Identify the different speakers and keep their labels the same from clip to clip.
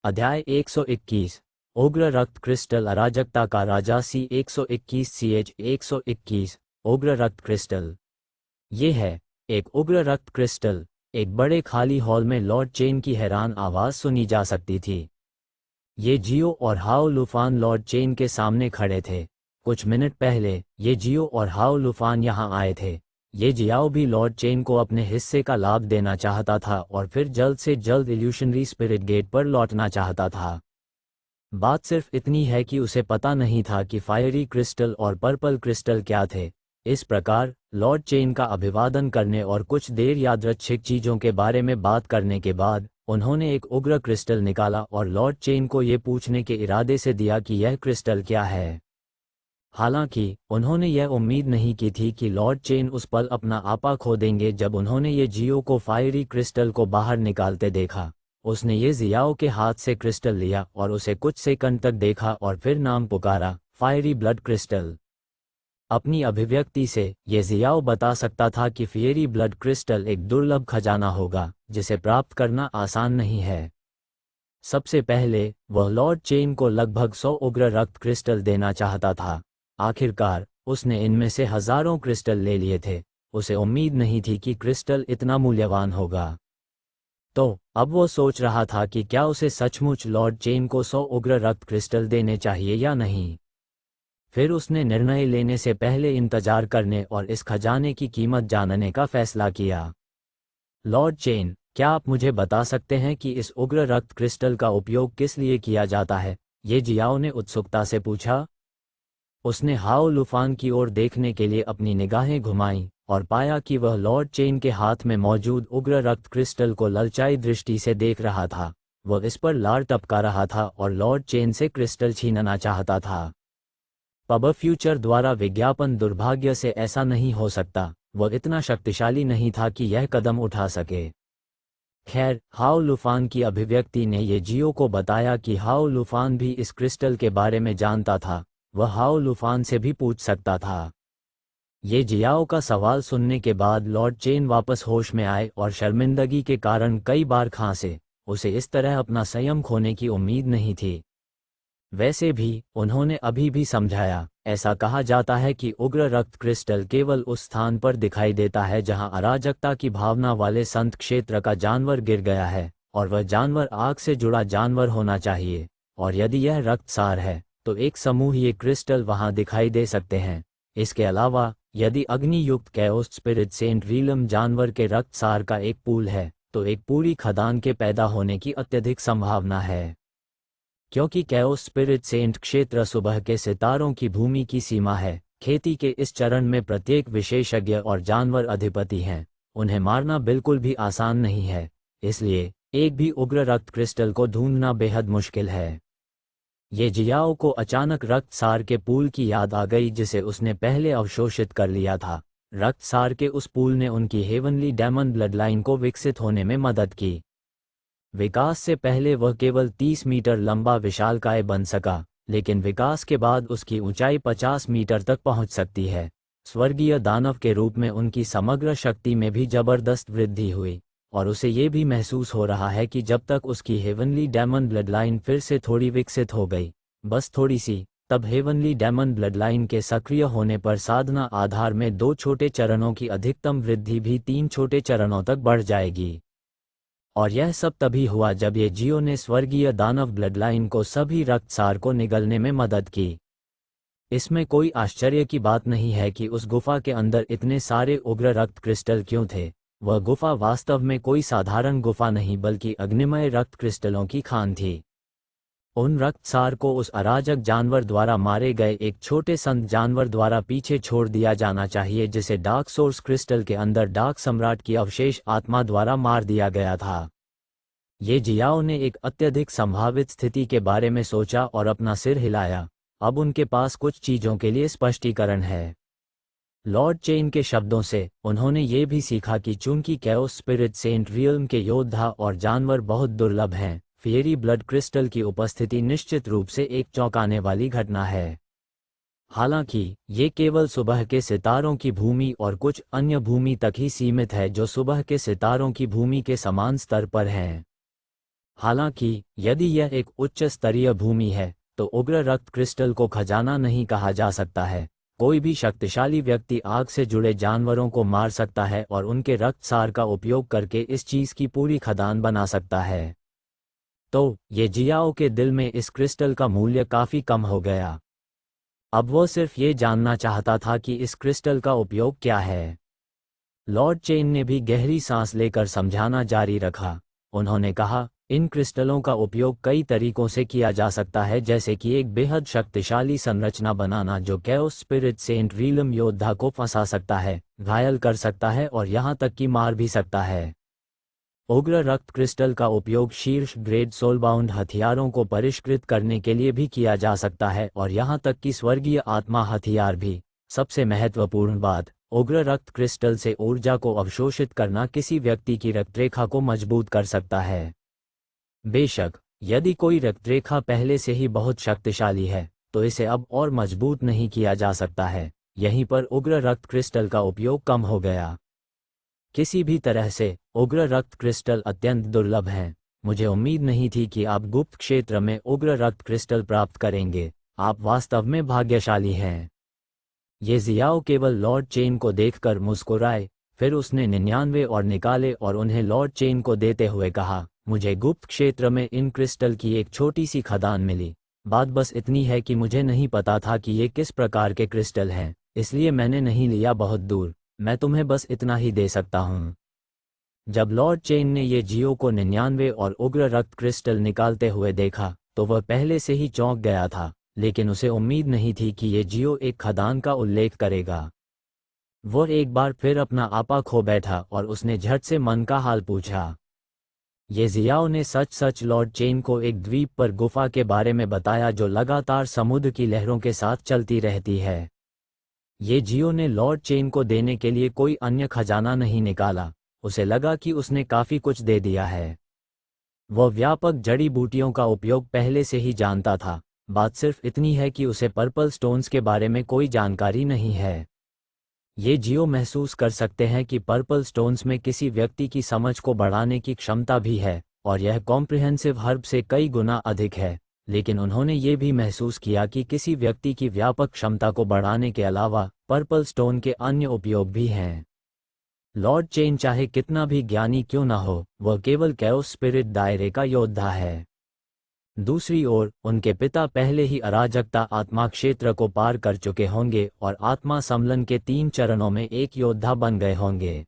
Speaker 1: अध्याय 121 उग्र रक्त क्रिस्टल अराजकता का राजा C121 उग्र रक्त क्रिस्टल। ये है एक उग्र रक्त क्रिस्टल। एक बड़े खाली हॉल में लॉर्ड चेन की हैरान आवाज़ सुनी जा सकती थी। ये जियो और हाओ लूफान लॉर्ड चेन के सामने खड़े थे। कुछ मिनट पहले ये जियो और हाओ लूफान यहाँ आए थे। ये जियाओ भी लॉर्ड चेन को अपने हिस्से का लाभ देना चाहता था और फिर जल्द से जल्द इल्यूशनरी स्पिरिट गेट पर लौटना चाहता था। बात सिर्फ इतनी है कि उसे पता नहीं था कि फायरी क्रिस्टल और पर्पल क्रिस्टल क्या थे। इस प्रकार लॉर्ड चेन का अभिवादन करने और कुछ देर यादृच्छिक चीज़ों के बारे में बात करने के बाद उन्होंने एक उग्र क्रिस्टल निकाला और लॉर्ड चेन को ये पूछने के इरादे से दिया कि यह क्रिस्टल क्या है। हालांकि उन्होंने यह उम्मीद नहीं की थी कि लॉर्ड चेन उस पल अपना आपा खो देंगे जब उन्होंने ये जियो को फायरी क्रिस्टल को बाहर निकालते देखा। उसने ये जियाओ के हाथ से क्रिस्टल लिया और उसे कुछ सेकंड तक देखा और फिर नाम पुकारा, फायरी ब्लड क्रिस्टल। अपनी अभिव्यक्ति से ये जियाओ बता सकता था कि फायरी ब्लड क्रिस्टल एक दुर्लभ खजाना होगा जिसे प्राप्त करना आसान नहीं है। सबसे पहले वह लॉर्ड चेन को लगभग 100 उग्र रक्त क्रिस्टल देना चाहता था। आखिरकार उसने इनमें से हजारों क्रिस्टल ले लिए थे। उसे उम्मीद नहीं थी कि क्रिस्टल इतना मूल्यवान होगा। तो अब वो सोच रहा था कि क्या उसे सचमुच लॉर्ड चेन को 100 उग्र रक्त क्रिस्टल देने चाहिए या नहीं। फिर उसने निर्णय लेने से पहले इंतजार करने और इस खजाने की कीमत जानने का फैसला किया। लॉर्ड चेन, क्या आप मुझे बता सकते हैं कि इस उग्र रक्त क्रिस्टल का उपयोग किस लिए किया जाता है? ये जियाओ ने उत्सुकता से पूछा। उसने हाओ लूफान की ओर देखने के लिए अपनी निगाहें घुमाईं और पाया कि वह लॉर्ड चेन के हाथ में मौजूद उग्र रक्त क्रिस्टल को ललचाई दृष्टि से देख रहा था। वह इस पर लार टपका रहा था और लॉर्ड चेन से क्रिस्टल छीनना चाहता था। पब फ्यूचर द्वारा विज्ञापन दुर्भाग्य से ऐसा नहीं हो सकता। वह इतना शक्तिशाली नहीं था कि यह कदम उठा सके। खैर, हाओ लूफान की अभिव्यक्ति ने ये जियो को बताया कि हाओ लूफान भी इस क्रिस्टल के बारे में जानता था। वह हाओ लूफान से भी पूछ सकता था। ये जियाओ का सवाल सुनने के बाद लॉर्ड चेन वापस होश में आए और शर्मिंदगी के कारण कई बार खांसे। उसे इस तरह अपना संयम खोने की उम्मीद नहीं थी। वैसे भी उन्होंने अभी भी समझाया। ऐसा कहा जाता है कि उग्र रक्त क्रिस्टल केवल उस स्थान पर दिखाई देता है जहां अराजकता की भावना वाले संत क्षेत्र का जानवर गिर गया है, और वह जानवर आग से जुड़ा जानवर होना चाहिए। और यदि यह रक्तसार है तो एक समूह ये क्रिस्टल वहां दिखाई दे सकते हैं। इसके अलावा यदि अग्नि युक्त कैओस स्पिरिट सेंट रीलम जानवर के रक्तसार का एक पूल है तो एक पूरी खदान के पैदा होने की अत्यधिक संभावना है। क्योंकि कैओस स्पिरिट सेंट क्षेत्र सुबह के सितारों की भूमि की सीमा है, खेती के इस चरण में प्रत्येक विशेषज्ञ और जानवर अधिपति हैं। उन्हें मारना बिल्कुल भी आसान नहीं है, इसलिए एक भी उग्र रक्त क्रिस्टल को ढूंढना बेहद मुश्किल है। ये जियाओ को अचानक रक्तसार के पूल की याद आ गई जिसे उसने पहले अवशोषित कर लिया था। रक्तसार के उस पूल ने उनकी हेवनली डेमन ब्लडलाइन को विकसित होने में मदद की। विकास से पहले वह केवल 30 मीटर लंबा विशालकाय बन सका, लेकिन विकास के बाद उसकी ऊंचाई 50 मीटर तक पहुंच सकती है। स्वर्गीय दानव के रूप में उनकी समग्र शक्ति में भी जबरदस्त वृद्धि हुई, और उसे ये भी महसूस हो रहा है कि जब तक उसकी हेवनली डेमन ब्लडलाइन फिर से थोड़ी विकसित हो गई, बस थोड़ी सी, तब हेवनली डेमन ब्लडलाइन के सक्रिय होने पर साधना आधार में 2 छोटे चरणों की अधिकतम वृद्धि भी 3 छोटे चरणों तक बढ़ जाएगी। और यह सब तभी हुआ जब ये जियो ने स्वर्गीय दानव ब्लडलाइन को सभी रक्तसार को निगलने में मदद की। इसमें कोई आश्चर्य की बात नहीं है कि उस गुफा के अंदर इतने सारे उग्र रक्त क्रिस्टल क्यों थे। वह गुफा वास्तव में कोई साधारण गुफा नहीं बल्कि अग्निमय रक्त क्रिस्टलों की खान थी। उन रक्तसार को उस अराजक जानवर द्वारा मारे गए एक छोटे संत जानवर द्वारा पीछे छोड़ दिया जाना चाहिए जिसे डार्क सोर्स क्रिस्टल के अंदर डार्क सम्राट की अवशेष आत्मा द्वारा मार दिया गया था। ये जियाओ ने एक अत्यधिक संभावित स्थिति के बारे में सोचा और अपना सिर हिलाया। अब उनके पास कुछ चीजों के लिए स्पष्टीकरण है। लॉर्ड चेन के शब्दों से उन्होंने ये भी सीखा कि चूंकि कैओस स्पिरिट सेंट रियल्म के योद्धा और जानवर बहुत दुर्लभ हैं, फेरी ब्लड क्रिस्टल की उपस्थिति निश्चित रूप से एक चौंकाने वाली घटना है। हालांकि ये केवल सुबह के सितारों की भूमि और कुछ अन्य भूमि तक ही सीमित है जो सुबह के सितारों की भूमि के समान स्तर पर हैं। हालांकि यदि यह एक उच्च स्तरीय भूमि है तो उग्र रक्त क्रिस्टल को खजाना नहीं कहा जा सकता है। कोई भी शक्तिशाली व्यक्ति आग से जुड़े जानवरों को मार सकता है और उनके रक्त सार का उपयोग करके इस चीज की पूरी खदान बना सकता है। तो ये जियाओ के दिल में इस क्रिस्टल का मूल्य काफी कम हो गया। अब वो सिर्फ ये जानना चाहता था कि इस क्रिस्टल का उपयोग क्या है। लॉर्ड चेन ने भी गहरी सांस लेकर समझाना जारी रखा। उन्होंने कहा, इन क्रिस्टलों का उपयोग कई तरीकों से किया जा सकता है, जैसे कि एक बेहद शक्तिशाली संरचना बनाना जो कैओस स्पिरिट सेंट रीलम योद्धा को फंसा सकता है, घायल कर सकता है और यहाँ तक कि मार भी सकता है। उग्र रक्त क्रिस्टल का उपयोग शीर्ष ग्रेड सोलबाउंड हथियारों को परिष्कृत करने के लिए भी किया जा सकता है और यहाँ तक कि स्वर्गीय आत्मा हथियार भी। सबसे महत्वपूर्ण बात, उग्र रक्त क्रिस्टल से ऊर्जा को अवशोषित करना किसी व्यक्ति की रक्तरेखा को मजबूत कर सकता है। बेशक यदि कोई रक्तरेखा पहले से ही बहुत शक्तिशाली है तो इसे अब और मजबूत नहीं किया जा सकता है। यहीं पर उग्र रक्त क्रिस्टल का उपयोग कम हो गया। किसी भी तरह से उग्र रक्त क्रिस्टल अत्यंत दुर्लभ हैं। मुझे उम्मीद नहीं थी कि आप गुप्त क्षेत्र में उग्र रक्त क्रिस्टल प्राप्त करेंगे। आप वास्तव में भाग्यशाली हैं। ये जियाओ केवल लॉर्ड चेन को देखकर मुस्कुराए, फिर उसने 99 और निकाले और उन्हें लॉर्ड चेन को देते हुए कहा, मुझे गुप्त क्षेत्र में इन क्रिस्टल की एक छोटी सी खदान मिली। बात बस इतनी है कि मुझे नहीं पता था कि ये किस प्रकार के क्रिस्टल हैं, इसलिए मैंने नहीं लिया बहुत दूर। मैं तुम्हें बस इतना ही दे सकता हूँ। जब लॉर्ड चेन ने ये जियो को 99 और उग्र रक्त क्रिस्टल निकालते हुए देखा तो वह पहले से ही चौंक गया था, लेकिन उसे उम्मीद नहीं थी कि ये जियो एक खदान का उल्लेख करेगा। वो एक बार फिर अपना आपा खो बैठा और उसने झट से मन का हाल पूछा। ये जियाओ ने सच सच लॉर्ड चेन को एक द्वीप पर गुफा के बारे में बताया जो लगातार समुद्र की लहरों के साथ चलती रहती है। ये जियो ने लॉर्ड चेन को देने के लिए कोई अन्य खजाना नहीं निकाला। उसे लगा कि उसने काफी कुछ दे दिया है। वह व्यापक जड़ी बूटियों का उपयोग पहले से ही जानता था। बात सिर्फ इतनी है कि उसे पर्पल स्टोन्स के बारे में कोई जानकारी नहीं है। ये जियो महसूस कर सकते हैं कि पर्पल स्टोन्स में किसी व्यक्ति की समझ को बढ़ाने की क्षमता भी है और यह कॉम्प्रिहेंसिव हर्ब से कई गुना अधिक है, लेकिन उन्होंने ये भी महसूस किया कि किसी व्यक्ति की व्यापक क्षमता को बढ़ाने के अलावा पर्पल स्टोन के अन्य उपयोग भी हैं। लॉर्ड चेन चाहे कितना भी ज्ञानी क्यों न हो, वह केवल कैओस स्पिरिट दायरे का योद्धा है। दूसरी ओर उनके पिता पहले ही अराजकता आत्मा क्षेत्र को पार कर चुके होंगे और आत्मा सम्मलन के 3 चरणों में एक योद्धा बन गए होंगे।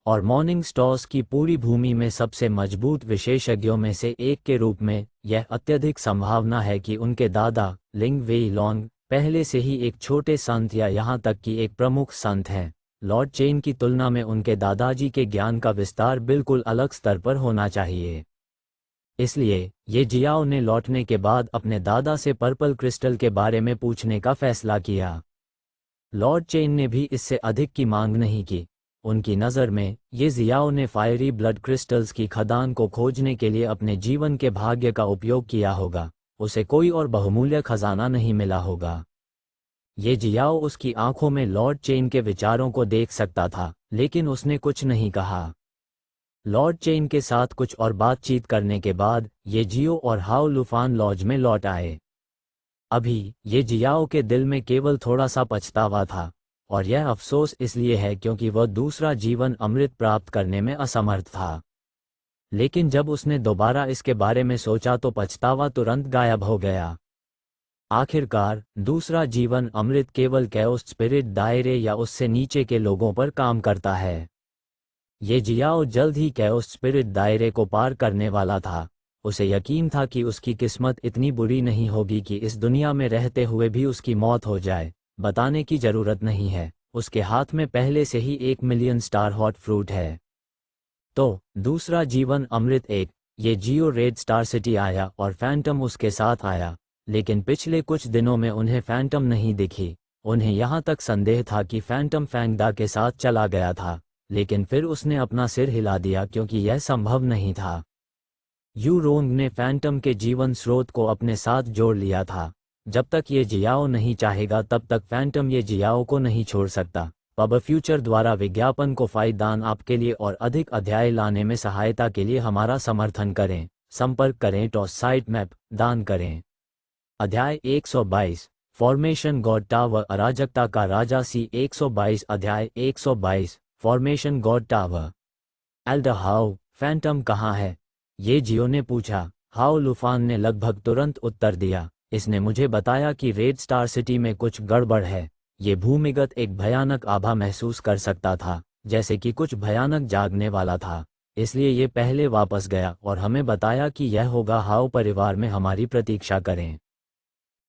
Speaker 1: और मॉर्निंग स्टॉर्स की पूरी भूमि में सबसे मजबूत विशेषज्ञों में से एक के रूप में यह अत्यधिक संभावना है कि उनके दादा लिंग वेई लॉन्ग पहले से ही एक छोटे संत या यहाँ तक कि एक प्रमुख संत हैं। लॉर्ड चेन की तुलना में उनके दादाजी के ज्ञान का विस्तार बिल्कुल अलग स्तर पर होना चाहिए। इसलिए ये जियाओ ने लौटने के बाद अपने दादा से पर्पल क्रिस्टल के बारे में पूछने का फैसला किया। लॉर्ड चेन ने भी इससे अधिक की मांग नहीं की। उनकी नज़र में ये जियाओ ने फायरी ब्लड क्रिस्टल्स की खदान को खोजने के लिए अपने जीवन के भाग्य का उपयोग किया होगा। उसे कोई और बहुमूल्य खजाना नहीं मिला होगा। ये जियाओ उसकी आंखों में लॉर्ड चेन के विचारों को देख सकता था, लेकिन उसने कुछ नहीं कहा। लॉर्ड चेन के साथ कुछ और बातचीत करने के बाद ये जियो और हाओ लुफान लॉज में लौट आए। अभी ये जियाओ के दिल में केवल थोड़ा सा पछतावा था, और यह अफसोस इसलिए है क्योंकि वह दूसरा जीवन अमृत प्राप्त करने में असमर्थ था। लेकिन जब उसने दोबारा इसके बारे में सोचा तो पछतावा तुरंत गायब हो गया। आखिरकार दूसरा जीवन अमृत केवल कैओस स्पिरिट दायरे या उससे नीचे के लोगों पर काम करता है। ये जियाओ जल्द ही कैओस स्पिरिट दायरे को पार करने वाला था। उसे यकीन था कि उसकी किस्मत इतनी बुरी नहीं होगी कि इस दुनिया में रहते हुए भी उसकी मौत हो जाए। बताने की जरूरत नहीं है, उसके हाथ में पहले से ही 1 मिलियन स्टार हॉट फ्रूट है। तो दूसरा जीवन अमृत ये जियो रेड स्टार सिटी आया और फैंटम उसके साथ आया, लेकिन पिछले कुछ दिनों में उन्हें फैंटम नहीं दिखी। उन्हें यहाँ तक संदेह था कि फैंटम फैंगडा के साथ चला गया था, लेकिन फिर उसने अपना सिर हिला दिया क्योंकि यह संभव नहीं था। यू रोंग ने फैंटम के जीवन स्रोत को अपने साथ जोड़ लिया था। जब तक ये जियाओ नहीं चाहेगा तब तक फैंटम ये जियाओ को नहीं छोड़ सकता। पब फ्यूचर द्वारा विज्ञापन को फायदान आपके लिए और अधिक अध्याय लाने में सहायता के लिए हमारा समर्थन करें। संपर्क करें टॉस साइट मैप, दान करें। अध्याय 122 फॉर्मेशन गॉड टावर अराजकता का राजा सी 122 अध्याय 122 formation God tower. Elder how, Phantom कहाँ है? ये जियो ने पूछा। हाउ लुफान ने लगभग तुरंत उत्तर दिया। इसने मुझे बताया कि रेड स्टार सिटी में कुछ गड़बड़ है। ये भूमिगत एक भयानक आभा महसूस कर सकता था, जैसे कि कुछ भयानक जागने वाला था। इसलिए ये पहले वापस गया और हमें बताया कि यह होगा। हाउ परिवार में हमारी प्रतीक्षा करें।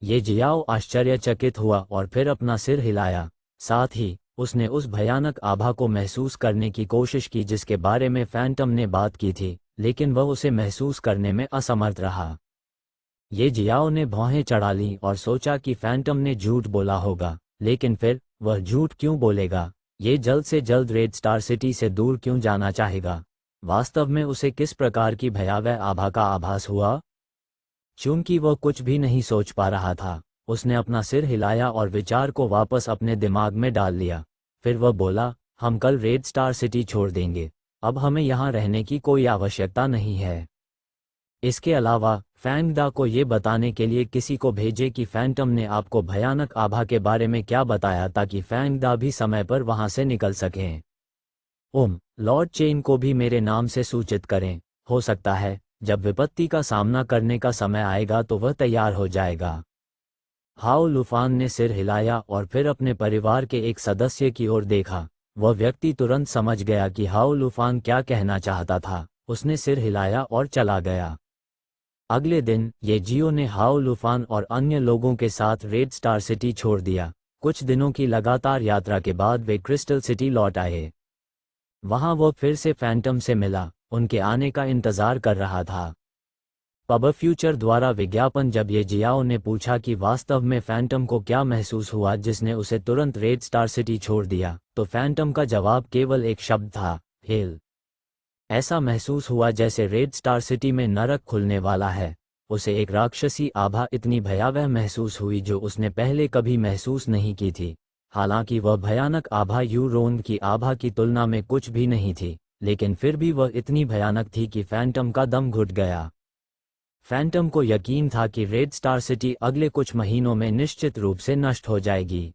Speaker 1: ये जियाओ आश्चर्यचकित हुआ और फिर अपना सिर हिलाया। साथ ही उसने उस भयानक आभा को महसूस करने की कोशिश की जिसके बारे में फैंटम ने बात की थी, लेकिन वह उसे महसूस करने में असमर्थ रहा। ये जियाओ ने भौहें चढ़ा लीं और सोचा कि फैंटम ने झूठ बोला होगा, लेकिन फिर वह झूठ क्यों बोलेगा? ये जल्द से जल्द रेड स्टार सिटी से दूर क्यों जाना चाहेगा? वास्तव में उसे किस प्रकार की भयावह आभा का आभास हुआ? चूंकि वह कुछ भी नहीं सोच पा रहा था, उसने अपना सिर हिलाया और विचार को वापस अपने दिमाग में डाल लिया। फिर वह बोला, हम कल रेड स्टार सिटी छोड़ देंगे। अब हमें यहाँ रहने की कोई आवश्यकता नहीं है। इसके अलावा फैंगदा को ये बताने के लिए किसी को भेजे कि फैंटम ने आपको भयानक आभा के बारे में क्या बताया, ताकि फैंगदा भी समय पर वहां से निकल सकें। लॉर्ड चेन को भी मेरे नाम से सूचित करें। हो सकता है जब विपत्ति का सामना करने का समय आएगा तो वह तैयार हो जाएगा। हाउ लुफान ने सिर हिलाया और फिर अपने परिवार के एक सदस्य की ओर देखा। वह व्यक्ति तुरंत समझ गया कि हाउ लुफान क्या कहना चाहता था। उसने सिर हिलाया और चला गया। अगले दिन ये जियो ने हाउ लुफान और अन्य लोगों के साथ रेड स्टार सिटी छोड़ दिया। कुछ दिनों की लगातार यात्रा के बाद वे क्रिस्टल सिटी लौट आए। वहां वो फिर से फैंटम से मिला, उनके आने का इंतजार कर रहा था। पब फ्यूचर द्वारा विज्ञापन। जब ये जियाओ ने पूछा कि वास्तव में फैंटम को क्या महसूस हुआ जिसने उसे तुरंत रेड स्टार सिटी छोड़ दिया, तो फैंटम का जवाब केवल एक शब्द था, हेल। ऐसा महसूस हुआ जैसे रेड स्टार सिटी में नरक खुलने वाला है। उसे एक राक्षसी आभा इतनी भयावह महसूस हुई जो उसने पहले कभी महसूस नहीं की थी। हालांकि वह भयानक आभा यूरोन की आभा की तुलना में कुछ भी नहीं थी, लेकिन फिर भी वह इतनी भयानक थी कि फैंटम का दम घुट गया। फैंटम को यकीन था कि रेड स्टार सिटी अगले कुछ महीनों में निश्चित रूप से नष्ट हो जाएगी।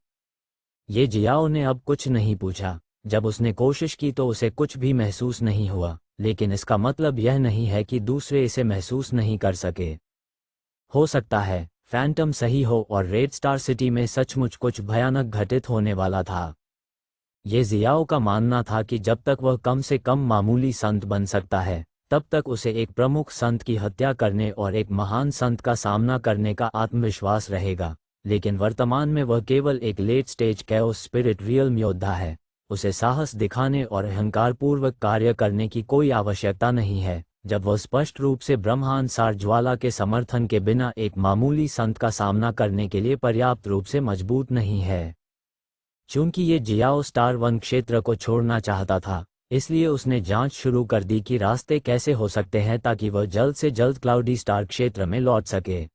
Speaker 1: ये जियाओ ने अब कुछ नहीं पूछा। जब उसने कोशिश की तो उसे कुछ भी महसूस नहीं हुआ, लेकिन इसका मतलब यह नहीं है कि दूसरे इसे महसूस नहीं कर सके। हो सकता है फैंटम सही हो और रेड स्टार सिटी में सचमुच कुछ भयानक घटित होने वाला था। ये जियाओ का मानना था कि जब तक वह कम से कम मामूली संत बन सकता है, तब तक उसे एक प्रमुख संत की हत्या करने और एक महान संत का सामना करने का आत्मविश्वास रहेगा। लेकिन वर्तमान में वह केवल एक late stage chaos spirit realm योद्धा है। उसे साहस दिखाने और अहंकारपूर्वक कार्य करने की कोई आवश्यकता नहीं है, जब वह स्पष्ट रूप से ब्रह्मांसार ज्वाला के समर्थन के बिना एक मामूली संत का सामना करने के लिए पर्याप्त रूप से मजबूत नहीं है। चूंकि ये जियाओ स्टार 1 क्षेत्र को छोड़ना चाहता था, इसलिए उसने जांच शुरू कर दी कि रास्ते कैसे हो सकते हैं ताकि वह जल्द से जल्द क्लाउडी स्टार क्षेत्र में लौट सके।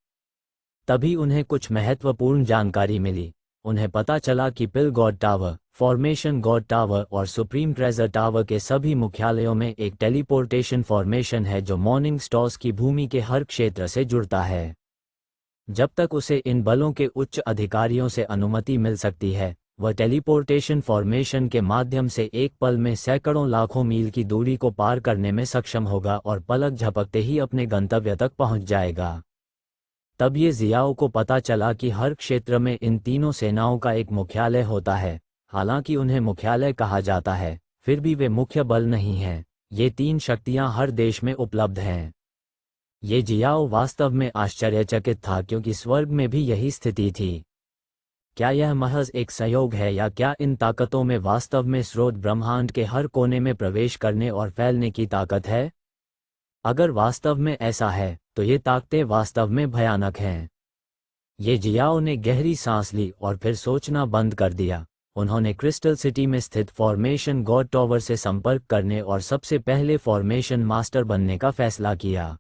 Speaker 1: तभी उन्हें कुछ महत्वपूर्ण जानकारी मिली। उन्हें पता चला कि Pill God Tower, formation God Tower और सुप्रीम ट्रेजर टावर के सभी मुख्यालयों में एक टेलीपोर्टेशन फॉर्मेशन है जो मॉर्निंग स्टॉर्स की भूमि के हर क्षेत्र से जुड़ता है। जब तक उसे इन बलों के उच्च अधिकारियों से अनुमति मिल सकती है, वह टेलीपोर्टेशन फॉर्मेशन के माध्यम से एक पल में सैकड़ों लाखों मील की दूरी को पार करने में सक्षम होगा और पलक झपकते ही अपने गंतव्य तक पहुंच जाएगा। तब ये जियाओ को पता चला कि हर क्षेत्र में इन तीनों सेनाओं का एक मुख्यालय होता है। हालांकि उन्हें मुख्यालय कहा जाता है, फिर भी वे मुख्य बल नहीं हैं। ये 3 शक्तियां हर देश में उपलब्ध हैं। ये जियाओ वास्तव में आश्चर्यचकित था क्योंकि स्वर्ग में भी यही स्थिति थी। क्या यह महज एक संयोग है या क्या इन ताकतों में वास्तव में स्रोत ब्रह्मांड के हर कोने में प्रवेश करने और फैलने की ताकत है? अगर वास्तव में ऐसा है तो ये ताकतें वास्तव में भयानक हैं। ये जियाओ ने गहरी सांस ली और फिर सोचना बंद कर दिया। उन्होंने क्रिस्टल सिटी में स्थित फॉर्मेशन गॉड टावर से संपर्क करने और सबसे पहले फॉर्मेशन मास्टर बनने का फैसला किया।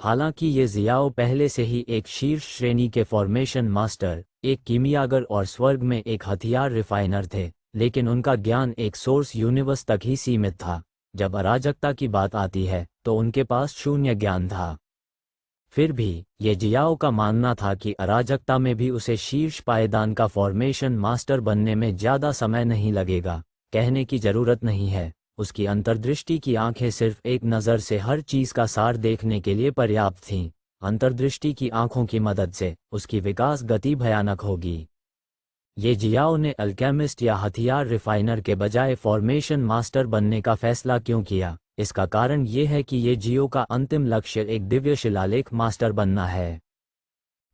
Speaker 1: हालांकि ये जियाओ पहले से ही एक शीर्ष श्रेणी के फॉर्मेशन मास्टर, एक कीमियागर और स्वर्ग में एक हथियार रिफाइनर थे, लेकिन उनका ज्ञान एक सोर्स यूनिवर्स तक ही सीमित था। जब अराजकता की बात आती है तो उनके पास शून्य ज्ञान था। फिर भी ये जियाओ का मानना था कि अराजकता में भी उसे शीर्ष पायदान का फॉर्मेशन मास्टर बनने में ज़्यादा समय नहीं लगेगा। कहने की ज़रूरत नहीं है, उसकी अंतर्दृष्टि की आंखें सिर्फ एक नज़र से हर चीज़ का सार देखने के लिए पर्याप्त थीं। अंतर्दृष्टि की आंखों की मदद से उसकी विकास गति भयानक होगी। ये जियाओ ने अल्केमिस्ट या हथियार रिफाइनर के बजाय फॉर्मेशन मास्टर बनने का फैसला क्यों किया? इसका कारण ये है कि ये जियो का अंतिम लक्ष्य एक दिव्य शिलालेख मास्टर बनना है।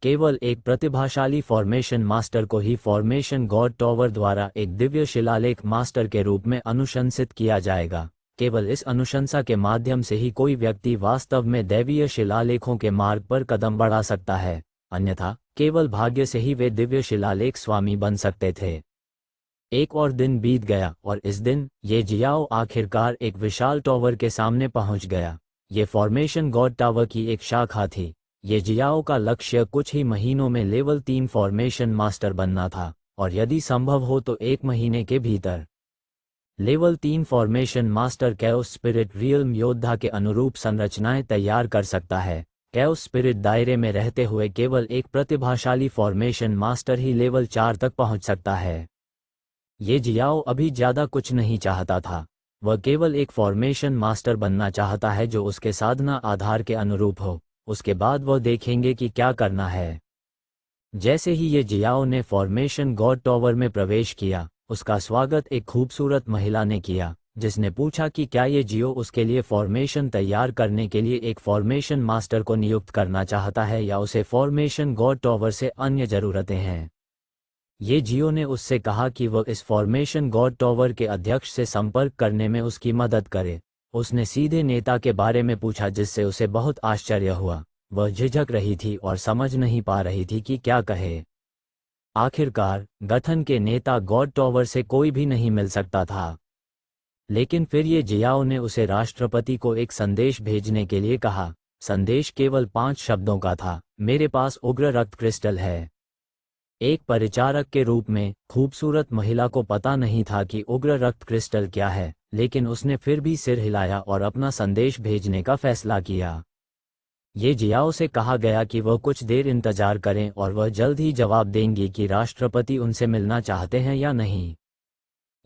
Speaker 1: केवल एक प्रतिभाशाली फॉर्मेशन मास्टर को ही फॉर्मेशन गॉड टॉवर द्वारा एक दिव्य शिलालेख मास्टर के रूप में अनुशंसित किया जाएगा। केवल इस अनुशंसा के माध्यम से ही कोई व्यक्ति वास्तव में दैवीय शिलालेखों के मार्ग पर कदम बढ़ा सकता है, अन्यथा केवल भाग्य से ही वे दिव्य शिलालेख स्वामी बन सकते थे। एक और दिन बीत गया और इस दिन ये जियाओ आखिरकार एक विशाल टॉवर के सामने पहुंच गया। ये फॉर्मेशन गॉड टावर की एक शाखा थी। ये जियाओ का लक्ष्य कुछ ही महीनों में लेवल 3 फॉर्मेशन मास्टर बनना था, और यदि संभव हो तो 1 महीने के भीतर level 3 formation master chaos spirit realm योद्धा के अनुरूप संरचनाएं तैयार कर सकता है। कैओस स्पिरिट दायरे में रहते हुए केवल एक प्रतिभाशाली फॉर्मेशन मास्टर ही लेवल 4 तक पहुंच सकता है। ये जियाओ अभी ज़्यादा कुछ नहीं चाहता था, वह केवल एक फॉर्मेशन मास्टर बनना चाहता है जो उसके साधना आधार के अनुरूप हो। उसके बाद वह देखेंगे कि क्या करना है। जैसे ही ये जियाओ ने फॉर्मेशन गॉड टॉवर में प्रवेश किया, उसका स्वागत एक खूबसूरत महिला ने किया, जिसने पूछा कि क्या ये जियो उसके लिए फॉर्मेशन तैयार करने के लिए एक फॉर्मेशन मास्टर को नियुक्त करना चाहता है या उसे फॉर्मेशन गॉड टॉवर से अन्य ज़रूरतें हैं। ये जियो ने उससे कहा कि वह इस फॉर्मेशन गॉड टॉवर के अध्यक्ष से संपर्क करने में उसकी मदद करे। उसने सीधे नेता के बारे में पूछा, जिससे उसे बहुत आश्चर्य हुआ। वह झिझक रही थी और समझ नहीं पा रही थी कि क्या कहे। आखिरकार गठन के नेता गॉड टॉवर से कोई भी नहीं मिल सकता था। लेकिन फिर ये जियाओ ने उसे राष्ट्रपति को एक संदेश भेजने के लिए कहा। संदेश केवल 5 शब्दों का था, मेरे पास उग्र रक्त क्रिस्टल है। एक परिचारक के रूप में खूबसूरत महिला को पता नहीं था कि उग्र रक्त क्रिस्टल क्या है, लेकिन उसने फिर भी सिर हिलाया और अपना संदेश भेजने का फैसला किया। ये जियाओ से कहा गया कि वह कुछ देर इंतजार करें और वह जल्द ही जवाब देंगी कि राष्ट्रपति उनसे मिलना चाहते हैं या नहीं।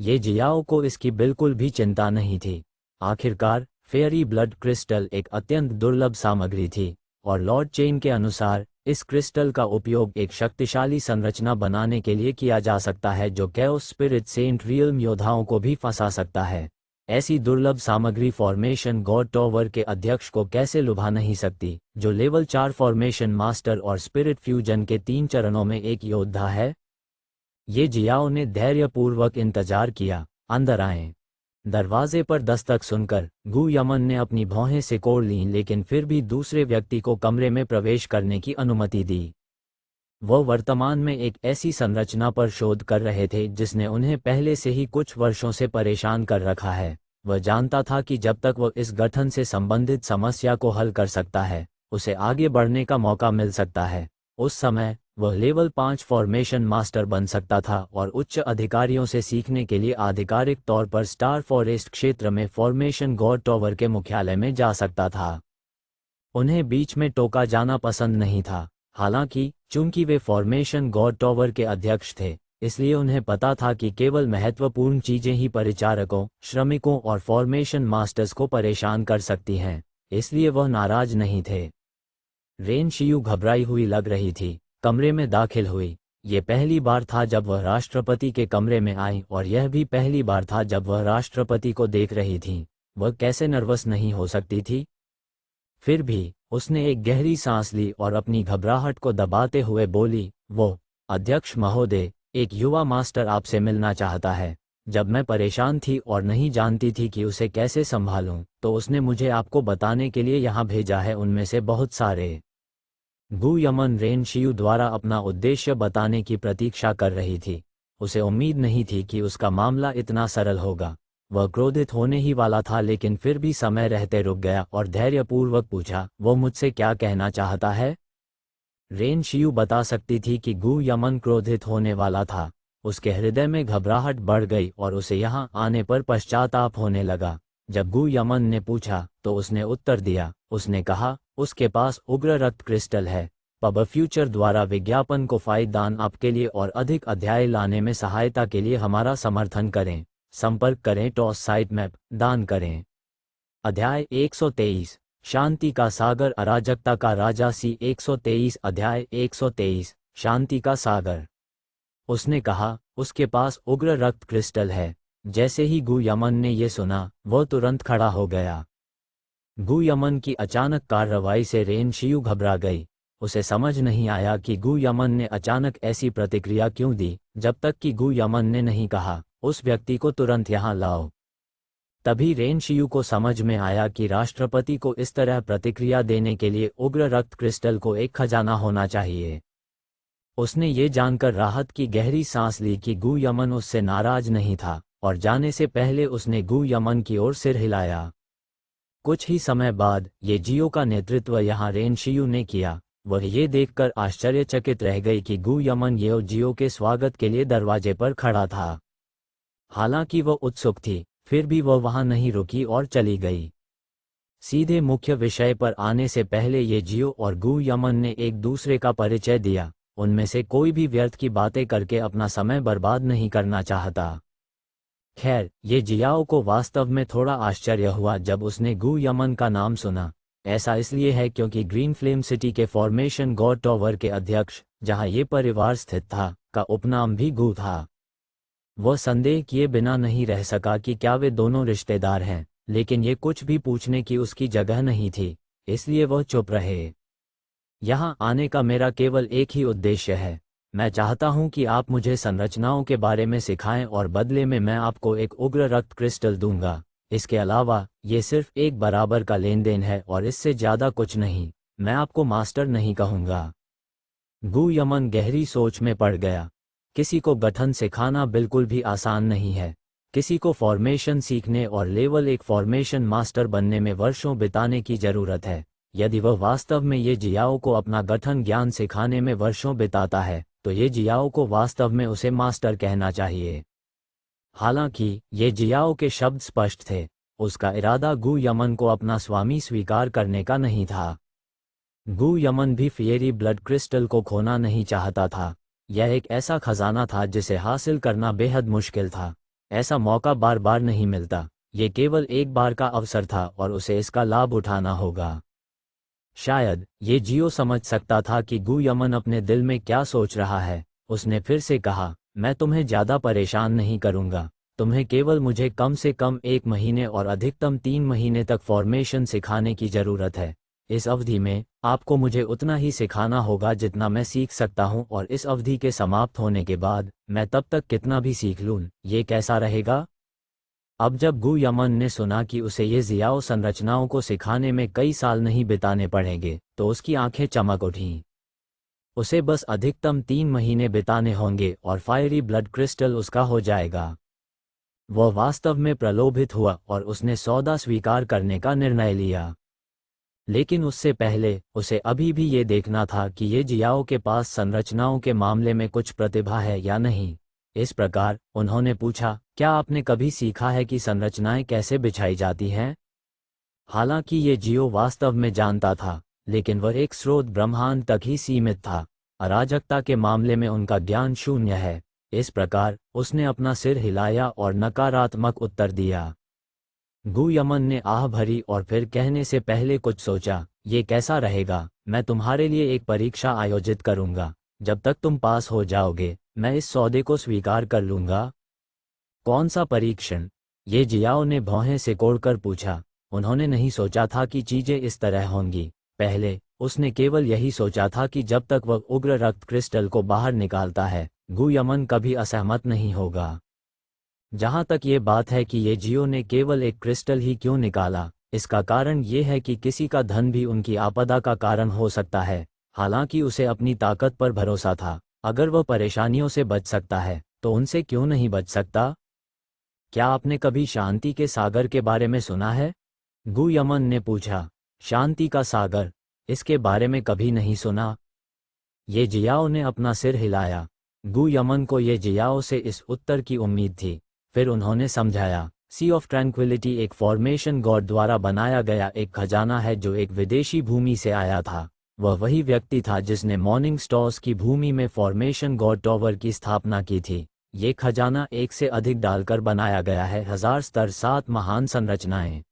Speaker 1: ये जियाओ को इसकी बिल्कुल भी चिंता नहीं थी। आखिरकार फेयरी ब्लड क्रिस्टल एक अत्यंत दुर्लभ सामग्री थी, और लॉर्ड चेन के अनुसार इस क्रिस्टल का उपयोग एक शक्तिशाली संरचना बनाने के लिए किया जा सकता है जो कैओस स्पिरिट सेंट रियल्म योद्धाओं को भी फंसा सकता है। ऐसी दुर्लभ सामग्री फॉर्मेशन गॉड टॉवर के अध्यक्ष को कैसे लुभा नहीं सकती, जो लेवल 4 फॉर्मेशन मास्टर और स्पिरिट फ्यूजन के 3 चरणों में एक योद्धा है। ये जियाओ ने धैर्यपूर्वक इंतजार किया। अंदर आएं। दरवाजे पर दस्तक सुनकर गु यमन ने अपनी भौहें सिकोड़ लीं, लेकिन फिर भी दूसरे व्यक्ति को कमरे में प्रवेश करने की अनुमति दी। वह वर्तमान में एक ऐसी संरचना पर शोध कर रहे थे जिसने उन्हें पहले से ही कुछ वर्षों से परेशान कर रखा है। वह जानता था कि जब तक वह इस गठन से संबंधित समस्या को हल कर सकता है, उसे आगे बढ़ने का मौका मिल सकता है। उस समय वह लेवल 5 फॉर्मेशन मास्टर बन सकता था और उच्च अधिकारियों से सीखने के लिए आधिकारिक तौर पर स्टार फॉरेस्ट क्षेत्र में फॉर्मेशन गॉड टॉवर के मुख्यालय में जा सकता था। उन्हें बीच में टोका जाना पसंद नहीं था। हालांकि चूंकि वे फॉर्मेशन गॉड टॉवर के अध्यक्ष थे, इसलिए उन्हें पता था कि केवल महत्वपूर्ण चीजें ही परिचारकों, श्रमिकों और फॉर्मेशन मास्टर्स को परेशान कर सकती हैं, इसलिए वह नाराज नहीं थे। रेन शियू घबराई हुई लग रही थी। कमरे में दाखिल हुई। ये पहली बार था जब वह राष्ट्रपति के कमरे में आई, और यह भी पहली बार था जब वह राष्ट्रपति को देख रही थी। वह कैसे नर्वस नहीं हो सकती थी। फिर भी उसने एक गहरी सांस ली और अपनी घबराहट को दबाते हुए बोली, वो अध्यक्ष महोदय, एक युवा मास्टर आपसे मिलना चाहता है। जब मैं परेशान थी और नहीं जानती थी कि उसे कैसे संभालूं, तो उसने मुझे आपको बताने के लिए यहाँ भेजा है। उनमें से बहुत सारे गु यमन रेन शियू द्वारा अपना उद्देश्य बताने की प्रतीक्षा कर रही थी। उसे उम्मीद नहीं थी कि उसका मामला इतना सरल होगा। वह क्रोधित होने ही वाला था, लेकिन फिर भी समय रहते रुक गया और धैर्यपूर्वक पूछा, वो मुझसे क्या कहना चाहता है? रेन शियू बता सकती थी कि गु यमन क्रोधित होने वाला था। उसके हृदय में घबराहट बढ़ गई और उसे यहाँ आने पर पश्चाताप होने लगा। जब गु यमन ने पूछा तो उसने उत्तर दिया। उसने कहा, उसके पास उग्र रक्त क्रिस्टल है। पब फ्यूचर द्वारा विज्ञापन को फायदेमंद आपके लिए और अधिक अध्याय लाने में सहायता के लिए हमारा समर्थन करें। संपर्क करें। टॉस साइट मैप दान करें। अध्याय 123 शांति का सागर अराजकता का राजा सी 123 अध्याय 123 शांति का सागर। उसने कहा, उसके पास उग्र रक्त क्रिस्टल है। जैसे ही गु यमन ने यह सुना, वह तुरंत खड़ा हो गया। गु यमन की अचानक कार्रवाई से रेन शियू घबरा गई। उसे समझ नहीं आया कि गु यमन ने अचानक ऐसी प्रतिक्रिया क्यों दी, जब तक कि गु यमन ने नहीं कहा, उस व्यक्ति को तुरंत यहाँ लाओ। तभी रेन शियू को समझ में आया कि राष्ट्रपति को इस तरह प्रतिक्रिया देने के लिए उग्र रक्त क्रिस्टल को एक खजाना होना चाहिए। उसने ये जानकर राहत की गहरी सांस ली कि गु यमन उससे नाराज नहीं था, और जाने से पहले उसने गु यमन की ओर सिर हिलाया। कुछ ही समय बाद ये जियो का नेतृत्व यहाँ रेन शियू ने किया। वह ये देखकर आश्चर्यचकित रह गई कि गु यमन येओ जियो के स्वागत के लिए दरवाजे पर खड़ा था। हालांकि वह उत्सुक थी, फिर भी वह वहां नहीं रुकी और चली गई। सीधे मुख्य विषय पर आने से पहले ये जियो और गु यमन ने एक दूसरे का परिचय दिया। उनमें से कोई भी व्यर्थ की बातें करके अपना समय बर्बाद नहीं करना चाहता। खैर, ये जियाओ को वास्तव में थोड़ा आश्चर्य हुआ जब उसने गु यमन का नाम सुना। ऐसा इसलिए है क्योंकि ग्रीन फ्लेम सिटी के फॉर्मेशन गॉड टॉवर के अध्यक्ष, जहां ये परिवार स्थित था, का उपनाम भी गु था। वह संदेह किए बिना नहीं रह सका कि क्या वे दोनों रिश्तेदार हैं, लेकिन ये कुछ भी पूछने की उसकी जगह नहीं थी, इसलिए वह चुप रहे। यहाँ आने का मेरा केवल एक ही उद्देश्य है। मैं चाहता हूँ कि आप मुझे संरचनाओं के बारे में सिखाएं और बदले में मैं आपको एक उग्र रक्त क्रिस्टल दूंगा। इसके अलावा ये सिर्फ एक बराबर का लेन देन है और इससे ज़्यादा कुछ नहीं। मैं आपको मास्टर नहीं कहूँगा। गु यमन गहरी सोच में पड़ गया। किसी को गठन सिखाना बिल्कुल भी आसान नहीं है। किसी को फॉर्मेशन सीखने और लेवल एक फॉर्मेशन मास्टर बनने में वर्षों बिताने की ज़रूरत है। यदि वह वास्तव में ये जियाओ को अपना गठन ज्ञान सिखाने में वर्षों बिताता है, तो ये जियाओ को वास्तव में उसे मास्टर कहना चाहिए। हालांकि ये जियाओ के शब्द स्पष्ट थे। उसका इरादा गु यमन को अपना स्वामी स्वीकार करने का नहीं था। गु यमन भी फियरी ब्लड क्रिस्टल को खोना नहीं चाहता था। यह एक ऐसा खजाना था जिसे हासिल करना बेहद मुश्किल था। ऐसा मौका बार बार नहीं मिलता। ये केवल एक बार का अवसर था और उसे इसका लाभ उठाना होगा। शायद ये जियो समझ सकता था कि गु यमन अपने दिल में क्या सोच रहा है। उसने फिर से कहा, मैं तुम्हें ज़्यादा परेशान नहीं करूँगा। तुम्हें केवल मुझे कम से कम 1 महीने और अधिकतम 3 महीने तक फॉर्मेशन सिखाने की ज़रूरत है। इस अवधि में आपको मुझे उतना ही सिखाना होगा जितना मैं सीख सकता हूं, और इस अवधि के समाप्त होने के बाद मैं तब तक कितना भी सीख लूं। ये कैसा रहेगा? अब जब गु यमन ने सुना कि उसे ये जियाओ संरचनाओं को सिखाने में कई साल नहीं बिताने पड़ेंगे, तो उसकी आंखें चमक उठीं। उसे बस अधिकतम 3 महीने बिताने होंगे और फायरी ब्लड क्रिस्टल उसका हो जाएगा। वह वास्तव में प्रलोभित हुआ और उसने सौदा स्वीकार करने का निर्णय लिया। लेकिन उससे पहले उसे अभी भी ये देखना था कि ये जियाओ के पास संरचनाओं के मामले में कुछ प्रतिभा है या नहीं। इस प्रकार उन्होंने पूछा, क्या आपने कभी सीखा है कि संरचनाएं कैसे बिछाई जाती हैं? हालांकि ये जियो वास्तव में जानता था, लेकिन वह एक स्रोत ब्रह्मांड तक ही सीमित था। अराजकता के मामले में उनका ज्ञान शून्य है। इस प्रकार उसने अपना सिर हिलाया और नकारात्मक उत्तर दिया। गु यमन ने आह भरी और फिर कहने से पहले कुछ सोचा, ये कैसा रहेगा? मैं तुम्हारे लिए एक परीक्षा आयोजित करूंगा। जब तक तुम पास हो जाओगे, मैं इस सौदे को स्वीकार कर लूंगा। कौन सा परीक्षण? ये जियाओ ने भौहें सिकोड़कर पूछा। उन्होंने नहीं सोचा था कि चीजें इस तरह होंगी। पहले उसने केवल यही सोचा था कि जब तक वह उग्र रक्त क्रिस्टल को बाहर निकालता है, गु यमन कभी असहमत नहीं होगा। जहां तक ये बात है कि ये जियो ने केवल एक क्रिस्टल ही क्यों निकाला, इसका कारण ये है कि किसी का धन भी उनकी आपदा का कारण हो सकता है। हालांकि उसे अपनी ताकत पर भरोसा था। अगर वह परेशानियों से बच सकता है, तो उनसे क्यों नहीं बच सकता? क्या आपने कभी शांति के सागर के बारे में सुना है? गु यमन ने पूछा। शांति का सागर? इसके बारे में कभी नहीं सुना। ये जियाओ ने अपना सिर हिलाया। गु यमन को ये जियाओ से इस उत्तर की उम्मीद थी। फिर उन्होंने समझाया, सी ऑफ ट्रैंक्विलिटी एक फॉर्मेशन गॉड द्वारा बनाया गया एक खजाना है जो एक विदेशी भूमि से आया था। वह वही व्यक्ति था जिसने मॉर्निंग स्टॉर्स की भूमि में फॉर्मेशन गॉड टॉवर की स्थापना की थी। ये खजाना एक से अधिक डालकर बनाया गया है, 1000 स्तर 7 महान संरचनाएं।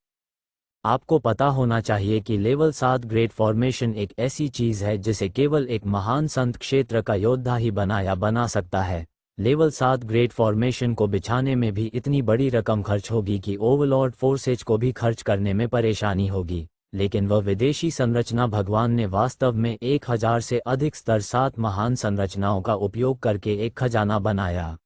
Speaker 1: आपको पता होना चाहिए कि लेवल 7 ग्रेट फॉर्मेशन एक ऐसी चीज है जिसे केवल एक महान संत क्षेत्र का योद्धा ही बना सकता है। लेवल 7 ग्रेट फॉर्मेशन को बिछाने में भी इतनी बड़ी रकम खर्च होगी कि ओवरलॉर्ड फोर्सेज को भी खर्च करने में परेशानी होगी, लेकिन वह विदेशी संरचना भगवान ने वास्तव में 1000 से अधिक स्तर 7 महान संरचनाओं का उपयोग करके एक खजाना बनाया।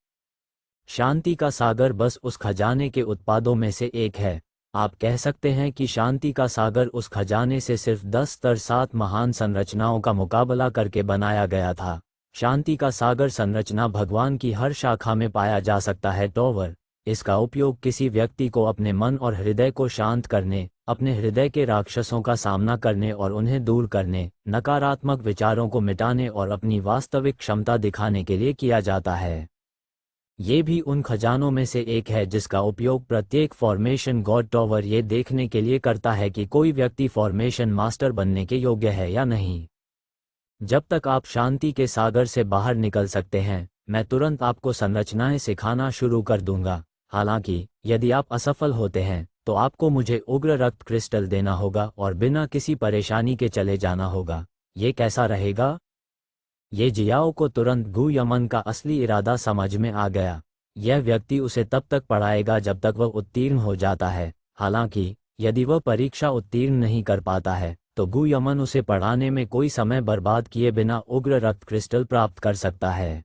Speaker 1: शांति का सागर बस उस खजाने के उत्पादों में से एक है। आप कह सकते हैं कि शांति का सागर उस खजाने से सिर्फ 10 स्तर 7 महान संरचनाओं का मुकाबला करके बनाया गया था। शांति का सागर संरचना भगवान की हर शाखा में पाया जा सकता है। टॉवर इसका उपयोग किसी व्यक्ति को अपने मन और हृदय को शांत करने, अपने हृदय के राक्षसों का सामना करने और उन्हें दूर करने, नकारात्मक विचारों को मिटाने और अपनी वास्तविक क्षमता दिखाने के लिए किया जाता है। ये भी उन खजानों में से एक है जिसका उपयोग प्रत्येक फॉर्मेशन गॉड टॉवर ये देखने के लिए करता है कि कोई व्यक्ति फॉर्मेशन मास्टर बनने के योग्य है या नहीं। जब तक आप शांति के सागर से बाहर निकल सकते हैं, मैं तुरंत आपको संरचनाएं सिखाना शुरू कर दूंगा। हालांकि यदि आप असफल होते हैं तो आपको मुझे उग्र रक्त क्रिस्टल देना होगा और बिना किसी परेशानी के चले जाना होगा। ये कैसा रहेगा? ये जियाओ को तुरंत गु यमन का असली इरादा समझ में आ गया। यह व्यक्ति उसे तब तक पढ़ाएगा जब तक वह उत्तीर्ण हो जाता है। हालांकि यदि वह परीक्षा उत्तीर्ण नहीं कर पाता है तो गु यमन उसे पढ़ाने में कोई समय बर्बाद किए बिना उग्र रक्त क्रिस्टल प्राप्त कर सकता है।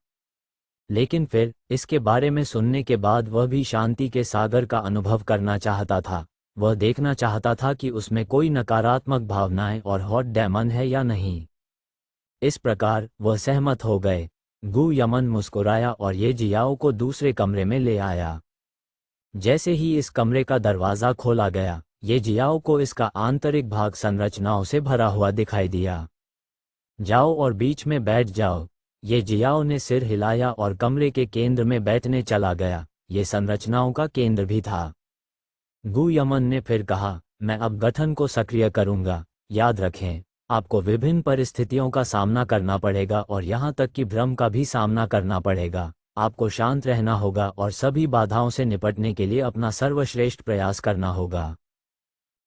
Speaker 1: लेकिन फिर इसके बारे में सुनने के बाद वह भी शांति के सागर का अनुभव करना चाहता था। वह देखना चाहता था कि उसमें कोई नकारात्मक भावनाएं और हॉट डेमन है या नहीं। इस प्रकार वह सहमत हो गए। गु यमन मुस्कुराया और ये जियाओ को दूसरे कमरे में ले आया। जैसे ही इस कमरे का दरवाज़ा खोला गया, ये जियाओ को इसका आंतरिक भाग संरचनाओं से भरा हुआ दिखाई दिया। जाओ और बीच में बैठ जाओ। ये जियाओ ने सिर हिलाया और कमरे के केंद्र में बैठने चला गया। ये संरचनाओं का केंद्र भी था। गु यमन ने फिर कहा, मैं अब गठन को सक्रिय करूंगा। याद रखें, आपको विभिन्न परिस्थितियों का सामना करना पड़ेगा और यहाँ तक कि भ्रम का भी सामना करना पड़ेगा। आपको शांत रहना होगा और सभी बाधाओं से निपटने के लिए अपना सर्वश्रेष्ठ प्रयास करना होगा।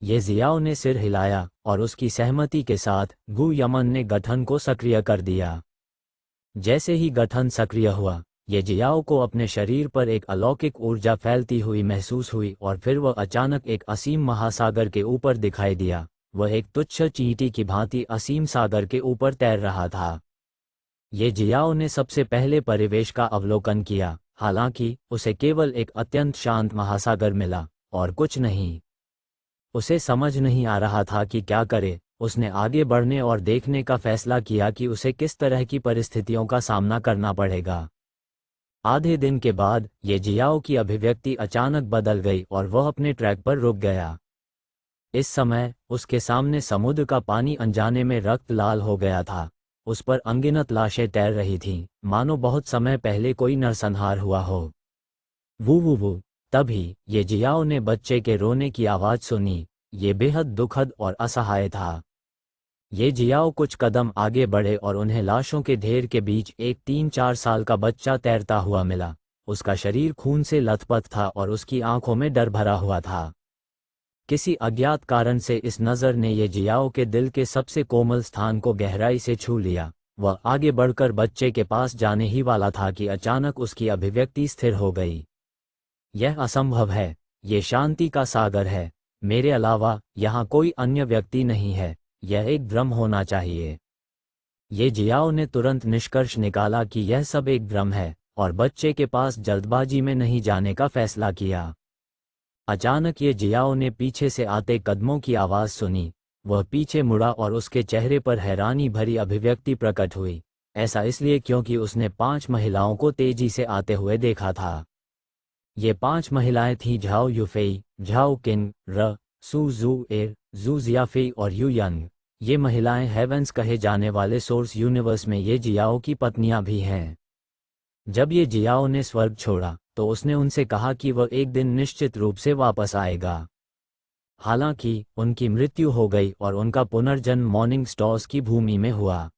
Speaker 1: ये जियाओ ने सिर हिलाया और उसकी सहमति के साथ गु यमन ने गठन को सक्रिय कर दिया। जैसे ही गठन सक्रिय हुआ, ये जियाओ को अपने शरीर पर एक अलौकिक ऊर्जा फैलती हुई महसूस हुई और फिर वह अचानक एक असीम महासागर के ऊपर दिखाई दिया। वह एक तुच्छ चींटी की भांति असीम सागर के ऊपर तैर रहा था। ये जियाओ ने सबसे पहले परिवेश का अवलोकन किया। हालांकि उसे केवल एक अत्यंत शांत महासागर मिला और कुछ नहीं। उसे समझ नहीं आ रहा था कि क्या करे। उसने आगे बढ़ने और देखने का फैसला किया कि उसे किस तरह की परिस्थितियों का सामना करना पड़ेगा। आधे दिन के बाद ये जियाओ की अभिव्यक्ति अचानक बदल गई और वह अपने ट्रैक पर रुक गया। इस समय उसके सामने समुद्र का पानी अनजाने में रक्त लाल हो गया था। उस पर अनगिनत लाशें तैर रही थीं, मानो बहुत समय पहले कोई नरसंहार हुआ हो। वू। तभी ये जियाओ ने बच्चे के रोने की आवाज़ सुनी। ये बेहद दुखद और असहाय था। ये जियाओ कुछ कदम आगे बढ़े और उन्हें लाशों के ढेर के बीच एक 3-4 साल का बच्चा तैरता हुआ मिला। उसका शरीर खून से लथपथ था और उसकी आंखों में डर भरा हुआ था। किसी अज्ञात कारण से इस नज़र ने ये जियाओ के दिल के सबसे कोमल स्थान को गहराई से छू लिया। वह आगे बढ़कर बच्चे के पास जाने ही वाला था कि अचानक उसकी अभिव्यक्ति स्थिर हो गई। यह असंभव है। ये शांति का सागर है। मेरे अलावा यहाँ कोई अन्य व्यक्ति नहीं है। यह एक भ्रम होना चाहिए। ये जियाओ ने तुरंत निष्कर्ष निकाला कि यह सब एक भ्रम है और बच्चे के पास जल्दबाजी में नहीं जाने का फैसला किया। अचानक ये जियाओ ने पीछे से आते कदमों की आवाज़ सुनी। वह पीछे मुड़ा और उसके चेहरे पर हैरानी भरी अभिव्यक्ति प्रकट हुई। ऐसा इसलिए क्योंकि उसने 5 महिलाओं को तेजी से आते हुए देखा था। ये 5 महिलाएं थीं झाओ युफेई, झाओ किन, र, सू जू एर, जू जियाफेई और यू यंग। ये महिलाएं हेवेंस कहे जाने वाले सोर्स यूनिवर्स में ये जियाओ की पत्नियां भी हैं। जब ये जियाओ ने स्वर्ग छोड़ा तो उसने उनसे कहा कि वह एक दिन निश्चित रूप से वापस आएगा। हालांकि उनकी मृत्यु हो गई और उनका पुनर्जन्म मॉर्निंग स्टार्स की भूमि में हुआ।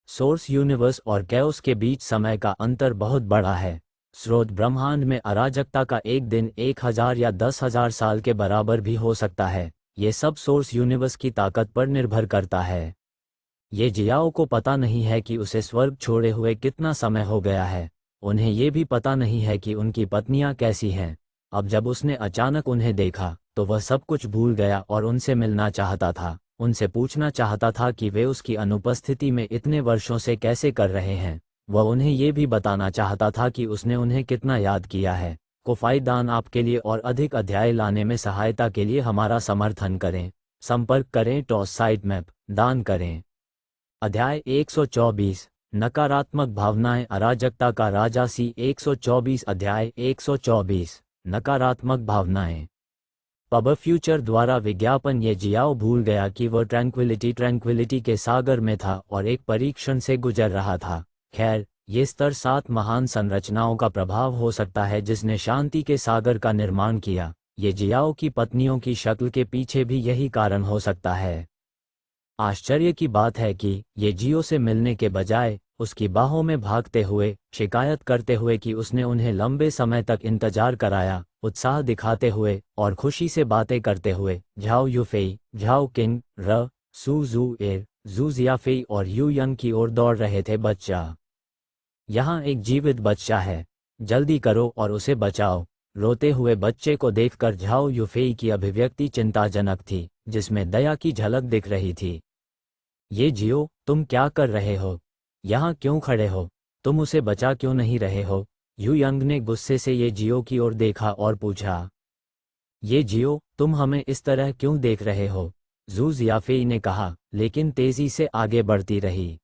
Speaker 1: सोर्स यूनिवर्स और कैओस के बीच समय का अंतर बहुत बड़ा है। स्रोत ब्रह्मांड में अराजकता का एक दिन 1000 या 10,000 साल के बराबर भी हो सकता है। ये सब सोर्स यूनिवर्स की ताकत पर निर्भर करता है। ये जियाओ को पता नहीं है कि उसे स्वर्ग छोड़े हुए कितना समय हो गया है। उन्हें ये भी पता नहीं है कि उनकी पत्नियां कैसी हैं। अब जब उसने अचानक उन्हें देखा तो वह सब कुछ भूल गया और उनसे मिलना चाहता था, उनसे पूछना चाहता था कि वे उसकी अनुपस्थिति में इतने वर्षों से कैसे कर रहे हैं। वह उन्हें ये भी बताना चाहता था कि उसने उन्हें कितना याद किया है। कोफाई दान आपके लिए और अधिक अध्याय लाने में सहायता के लिए हमारा समर्थन करें। संपर्क करें टॉस साइट मैप दान करें। अध्याय 124 नकारात्मक भावनाएं अराजकता का राजा सी 124 अध्याय 124 नकारात्मक भावनाएं। पब फ्यूचर द्वारा विज्ञापन ये जियाओ भूल गया कि वह ट्रैंक्विलिटी के सागर में था और एक परीक्षण से गुजर रहा था। खैर, ये स्तर 7 महान संरचनाओं का प्रभाव हो सकता है जिसने शांति के सागर का निर्माण किया। ये जियाओ की पत्नियों की शक्ल के पीछे भी यही कारण हो सकता है। आश्चर्य की बात है कि ये जियो से मिलने के बजाय उसकी बाहों में भागते हुए, शिकायत करते हुए कि उसने उन्हें लंबे समय तक इंतजार कराया, उत्साह दिखाते हुए और खुशी से बातें करते हुए झाओ यूफेई, झाओ किंग, सू जू एर, जू जियाफेई और यू यंग की ओर दौड़ रहे थे। बच्चा यहाँ एक जीवित बच्चा है, जल्दी करो और उसे बचाओ। रोते हुए बच्चे को देखकर झाओ यूफेई की अभिव्यक्ति चिंताजनक थी, जिसमें दया की झलक दिख रही थी। ये जियो, तुम क्या कर रहे हो? यहाँ क्यों खड़े हो? तुम उसे बचा क्यों नहीं रहे हो? यू यंग ने गुस्से से ये जियो की ओर देखा और पूछा। ये जियो, तुम हमें इस तरह क्यों देख रहे हो? जू जियाफेई ने कहा, लेकिन तेजी से आगे बढ़ती रही।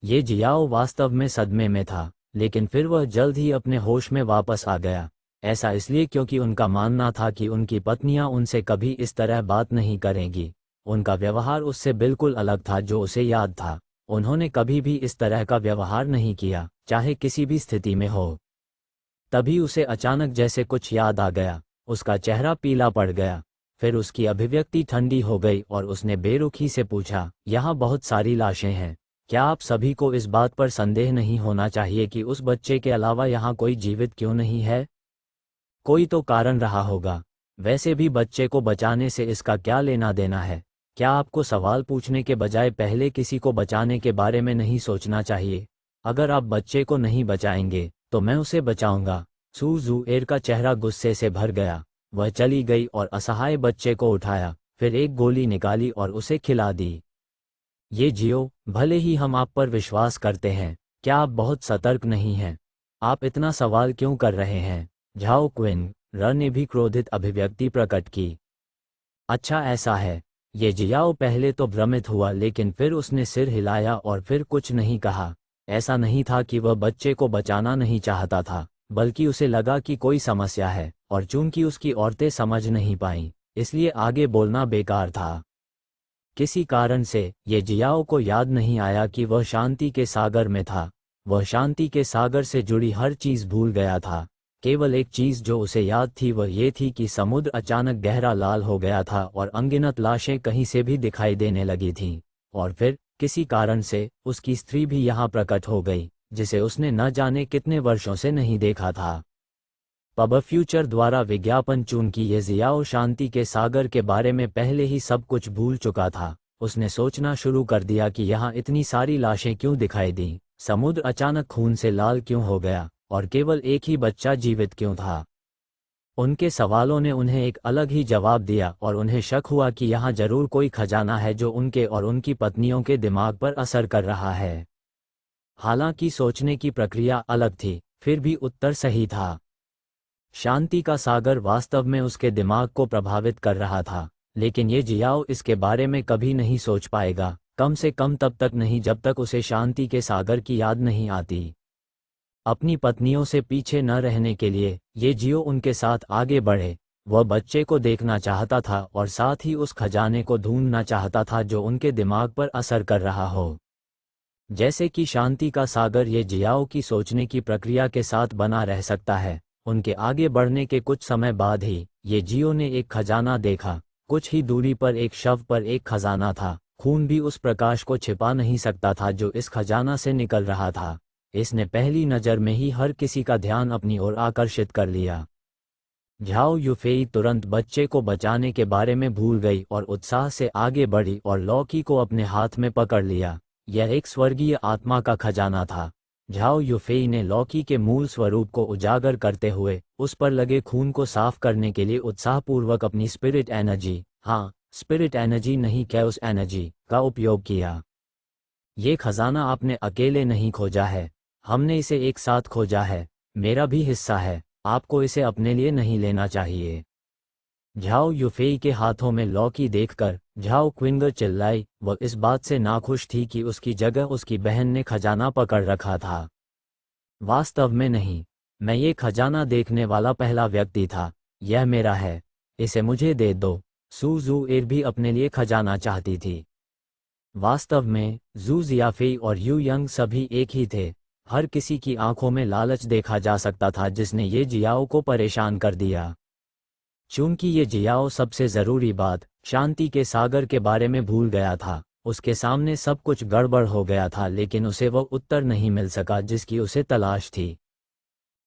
Speaker 1: ये जियाओ वास्तव में सदमे में था, लेकिन फिर वह जल्द ही अपने होश में वापस आ गया। ऐसा इसलिए क्योंकि उनका मानना था कि उनकी पत्नियां उनसे कभी इस तरह बात नहीं करेंगी। उनका व्यवहार उससे बिल्कुल अलग था जो उसे याद था। उन्होंने कभी भी इस तरह का व्यवहार नहीं किया, चाहे किसी भी स्थिति में हो। तभी उसे अचानक जैसे कुछ याद आ गया। उसका चेहरा पीला पड़ गया, फिर उसकी अभिव्यक्ति ठंडी हो गई और उसने बेरुखी से पूछा, यहाँ बहुत सारी लाशें हैं। क्या आप सभी को इस बात पर संदेह नहीं होना चाहिए कि उस बच्चे के अलावा यहाँ कोई जीवित क्यों नहीं है? कोई तो कारण रहा होगा। वैसे भी बच्चे को बचाने से इसका क्या लेना देना है? क्या आपको सवाल पूछने के बजाय पहले किसी को बचाने के बारे में नहीं सोचना चाहिए? अगर आप बच्चे को नहीं बचाएंगे तो मैं उसे बचाऊंगा। सू जू एर का चेहरा गुस्से से भर गया। वह चली गई और असहाय बच्चे को उठाया, फिर एक गोली निकाली और उसे खिला दी। ये जियो, भले ही हम आप पर विश्वास करते हैं, क्या आप बहुत सतर्क नहीं हैं? आप इतना सवाल क्यों कर रहे हैं? झाओ क्विन ने भी क्रोधित अभिव्यक्ति प्रकट की। अच्छा ऐसा है। ये जियाओ पहले तो भ्रमित हुआ, लेकिन फिर उसने सिर हिलाया और फिर कुछ नहीं कहा। ऐसा नहीं था कि वह बच्चे को बचाना नहीं चाहता था, बल्कि उसे लगा कि कोई समस्या है, और चूंकि उसकी औरतें समझ नहीं पाईं, इसलिए आगे बोलना बेकार था। किसी कारण से ये जियाओ को याद नहीं आया कि वह शांति के सागर में था। वह शांति के सागर से जुड़ी हर चीज भूल गया था। केवल एक चीज जो उसे याद थी वह ये थी कि समुद्र अचानक गहरा लाल हो गया था और अनगिनत लाशें कहीं से भी दिखाई देने लगी थीं। और फिर किसी कारण से उसकी स्त्री भी यहाँ प्रकट हो गई, जिसे उसने न जाने कितने वर्षों से नहीं देखा था। पब फ्यूचर द्वारा विज्ञापन चूंकि ये जियाओ शांति के सागर के बारे में पहले ही सब कुछ भूल चुका था, उसने सोचना शुरू कर दिया कि यहाँ इतनी सारी लाशें क्यों दिखाई दी, समुद्र अचानक खून से लाल क्यों हो गया, और केवल एक ही बच्चा जीवित क्यों था। उनके सवालों ने उन्हें एक अलग ही जवाब दिया और उन्हें शक हुआ कि यहाँ जरूर कोई खजाना है जो उनके और उनकी पत्नियों के दिमाग पर असर कर रहा है। हालांकि सोचने की प्रक्रिया अलग थी, फिर भी उत्तर सही था। शांति का सागर वास्तव में उसके दिमाग को प्रभावित कर रहा था, लेकिन ये जियाओ इसके बारे में कभी नहीं सोच पाएगा, कम से कम तब तक नहीं जब तक उसे शांति के सागर की याद नहीं आती। अपनी पत्नियों से पीछे न रहने के लिए ये जियो उनके साथ आगे बढ़े। वह बच्चे को देखना चाहता था और साथ ही उस खजाने को ढूंढना चाहता था जो उनके दिमाग पर असर कर रहा हो। जैसे कि शांति का सागर ये जियाओ की सोचने की प्रक्रिया के साथ बना रह सकता है। उनके आगे बढ़ने के कुछ समय बाद ही ये जियो ने एक खजाना देखा। कुछ ही दूरी पर एक शव पर एक खजाना था। खून भी उस प्रकाश को छिपा नहीं सकता था जो इस खजाना से निकल रहा था। इसने पहली नज़र में ही हर किसी का ध्यान अपनी ओर आकर्षित कर लिया। झाओ युफेई तुरंत बच्चे को बचाने के बारे में भूल गई और उत्साह से आगे बढ़ी और लॉकी को अपने हाथ में पकड़ लिया। यह एक स्वर्गीय आत्मा का खजाना था। झाओ युफेई ने लॉकी के मूल स्वरूप को उजागर करते हुए उस पर लगे खून को साफ करने के लिए उत्साहपूर्वक अपनी स्पिरिट एनर्जी, हाँ स्पिरिट एनर्जी नहीं कैओस एनर्जी, का उपयोग किया। ये खजाना आपने अकेले नहीं खोजा है, हमने इसे एक साथ खोजा है। मेरा भी हिस्सा है, आपको इसे अपने लिए नहीं लेना चाहिए। झाओ युफेई के हाथों में लॉकी देखकर झाओ क्विंगर चिल्लाई। वह इस बात से नाखुश थी कि उसकी जगह उसकी बहन ने खजाना पकड़ रखा था। वास्तव में नहीं, मैं ये खजाना देखने वाला पहला व्यक्ति था। यह मेरा है, इसे मुझे दे दो। सू जू एर भी अपने लिए खजाना चाहती थी। वास्तव में जू जियाफेई और यू यंग सभी एक ही थे। हर किसी की आंखों में लालच देखा जा सकता था जिसने ये जियाओ को परेशान कर दिया। चूंकि ये जियाओ सबसे ज़रूरी बात, शांति के सागर के बारे में भूल गया था। उसके सामने सब कुछ गड़बड़ हो गया था, लेकिन उसे वह उत्तर नहीं मिल सका जिसकी उसे तलाश थी।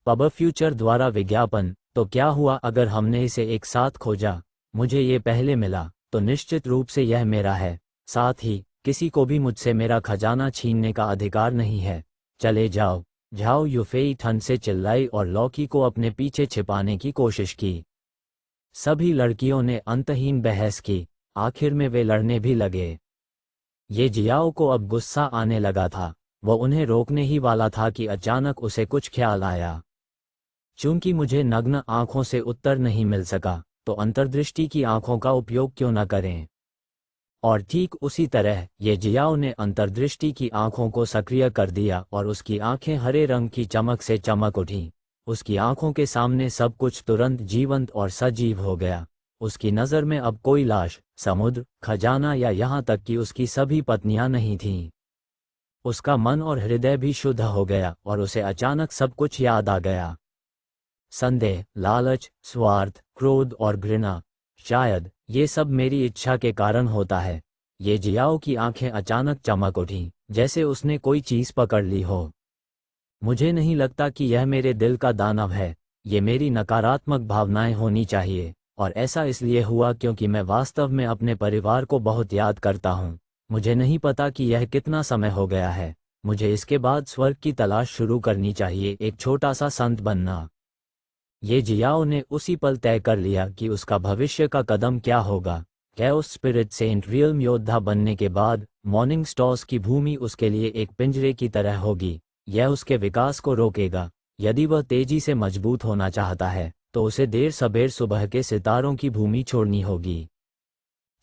Speaker 1: पब फ्यूचर द्वारा विज्ञापन, तो क्या हुआ अगर हमने इसे एक साथ खोजा? मुझे ये पहले मिला तो निश्चित रूप से यह मेरा है। साथ ही किसी को भी मुझसे मेरा खजाना छीनने का अधिकार नहीं है। चले जाओ। झाओ युफेई ठंड से चिल्लाई और लॉकी को अपने पीछे छिपाने की कोशिश की। सभी लड़कियों ने अंतहीन बहस की। आखिर में वे लड़ने भी लगे। ये जियाओ को अब गुस्सा आने लगा था। वह उन्हें रोकने ही वाला था कि अचानक उसे कुछ ख्याल आया। चूंकि मुझे नग्न आंखों से उत्तर नहीं मिल सका, तो अंतर्दृष्टि की आंखों का उपयोग क्यों न करें? और ठीक उसी तरह ये जियाओ ने अंतर्दृष्टि की आंखों को सक्रिय कर दिया और उसकी आंखें हरे रंग की चमक से चमक उठीं। उसकी आंखों के सामने सब कुछ तुरंत जीवंत और सजीव हो गया। उसकी नज़र में अब कोई लाश, समुद्र, खजाना या यहाँ तक कि उसकी सभी पत्नियां नहीं थीं। उसका मन और हृदय भी शुद्ध हो गया और उसे अचानक सब कुछ याद आ गया। संदेह, लालच, स्वार्थ, क्रोध और घृणा, शायद ये सब मेरी इच्छा के कारण होता है। ये जियाओ की आंखें अचानक चमक उठीं, जैसे उसने कोई चीज़ पकड़ ली हो। मुझे नहीं लगता कि यह मेरे दिल का दानव है। ये मेरी नकारात्मक भावनाएं होनी चाहिए, और ऐसा इसलिए हुआ क्योंकि मैं वास्तव में अपने परिवार को बहुत याद करता हूँ। मुझे नहीं पता कि यह कितना समय हो गया है। मुझे इसके बाद स्वर्ग की तलाश शुरू करनी चाहिए, एक छोटा सा संत बनना। ये जियाओ ने उसी पल तय कर लिया कि उसका भविष्य का कदम क्या होगा। कैओस स्पिरिट सेंट रियल्म योद्धा बनने के बाद मॉर्निंग स्टॉर्स की भूमि उसके लिए एक पिंजरे की तरह होगी। यह उसके विकास को रोकेगा। यदि वह तेजी से मजबूत होना चाहता है तो उसे देर सबेर सुबह के सितारों की भूमि छोड़नी होगी।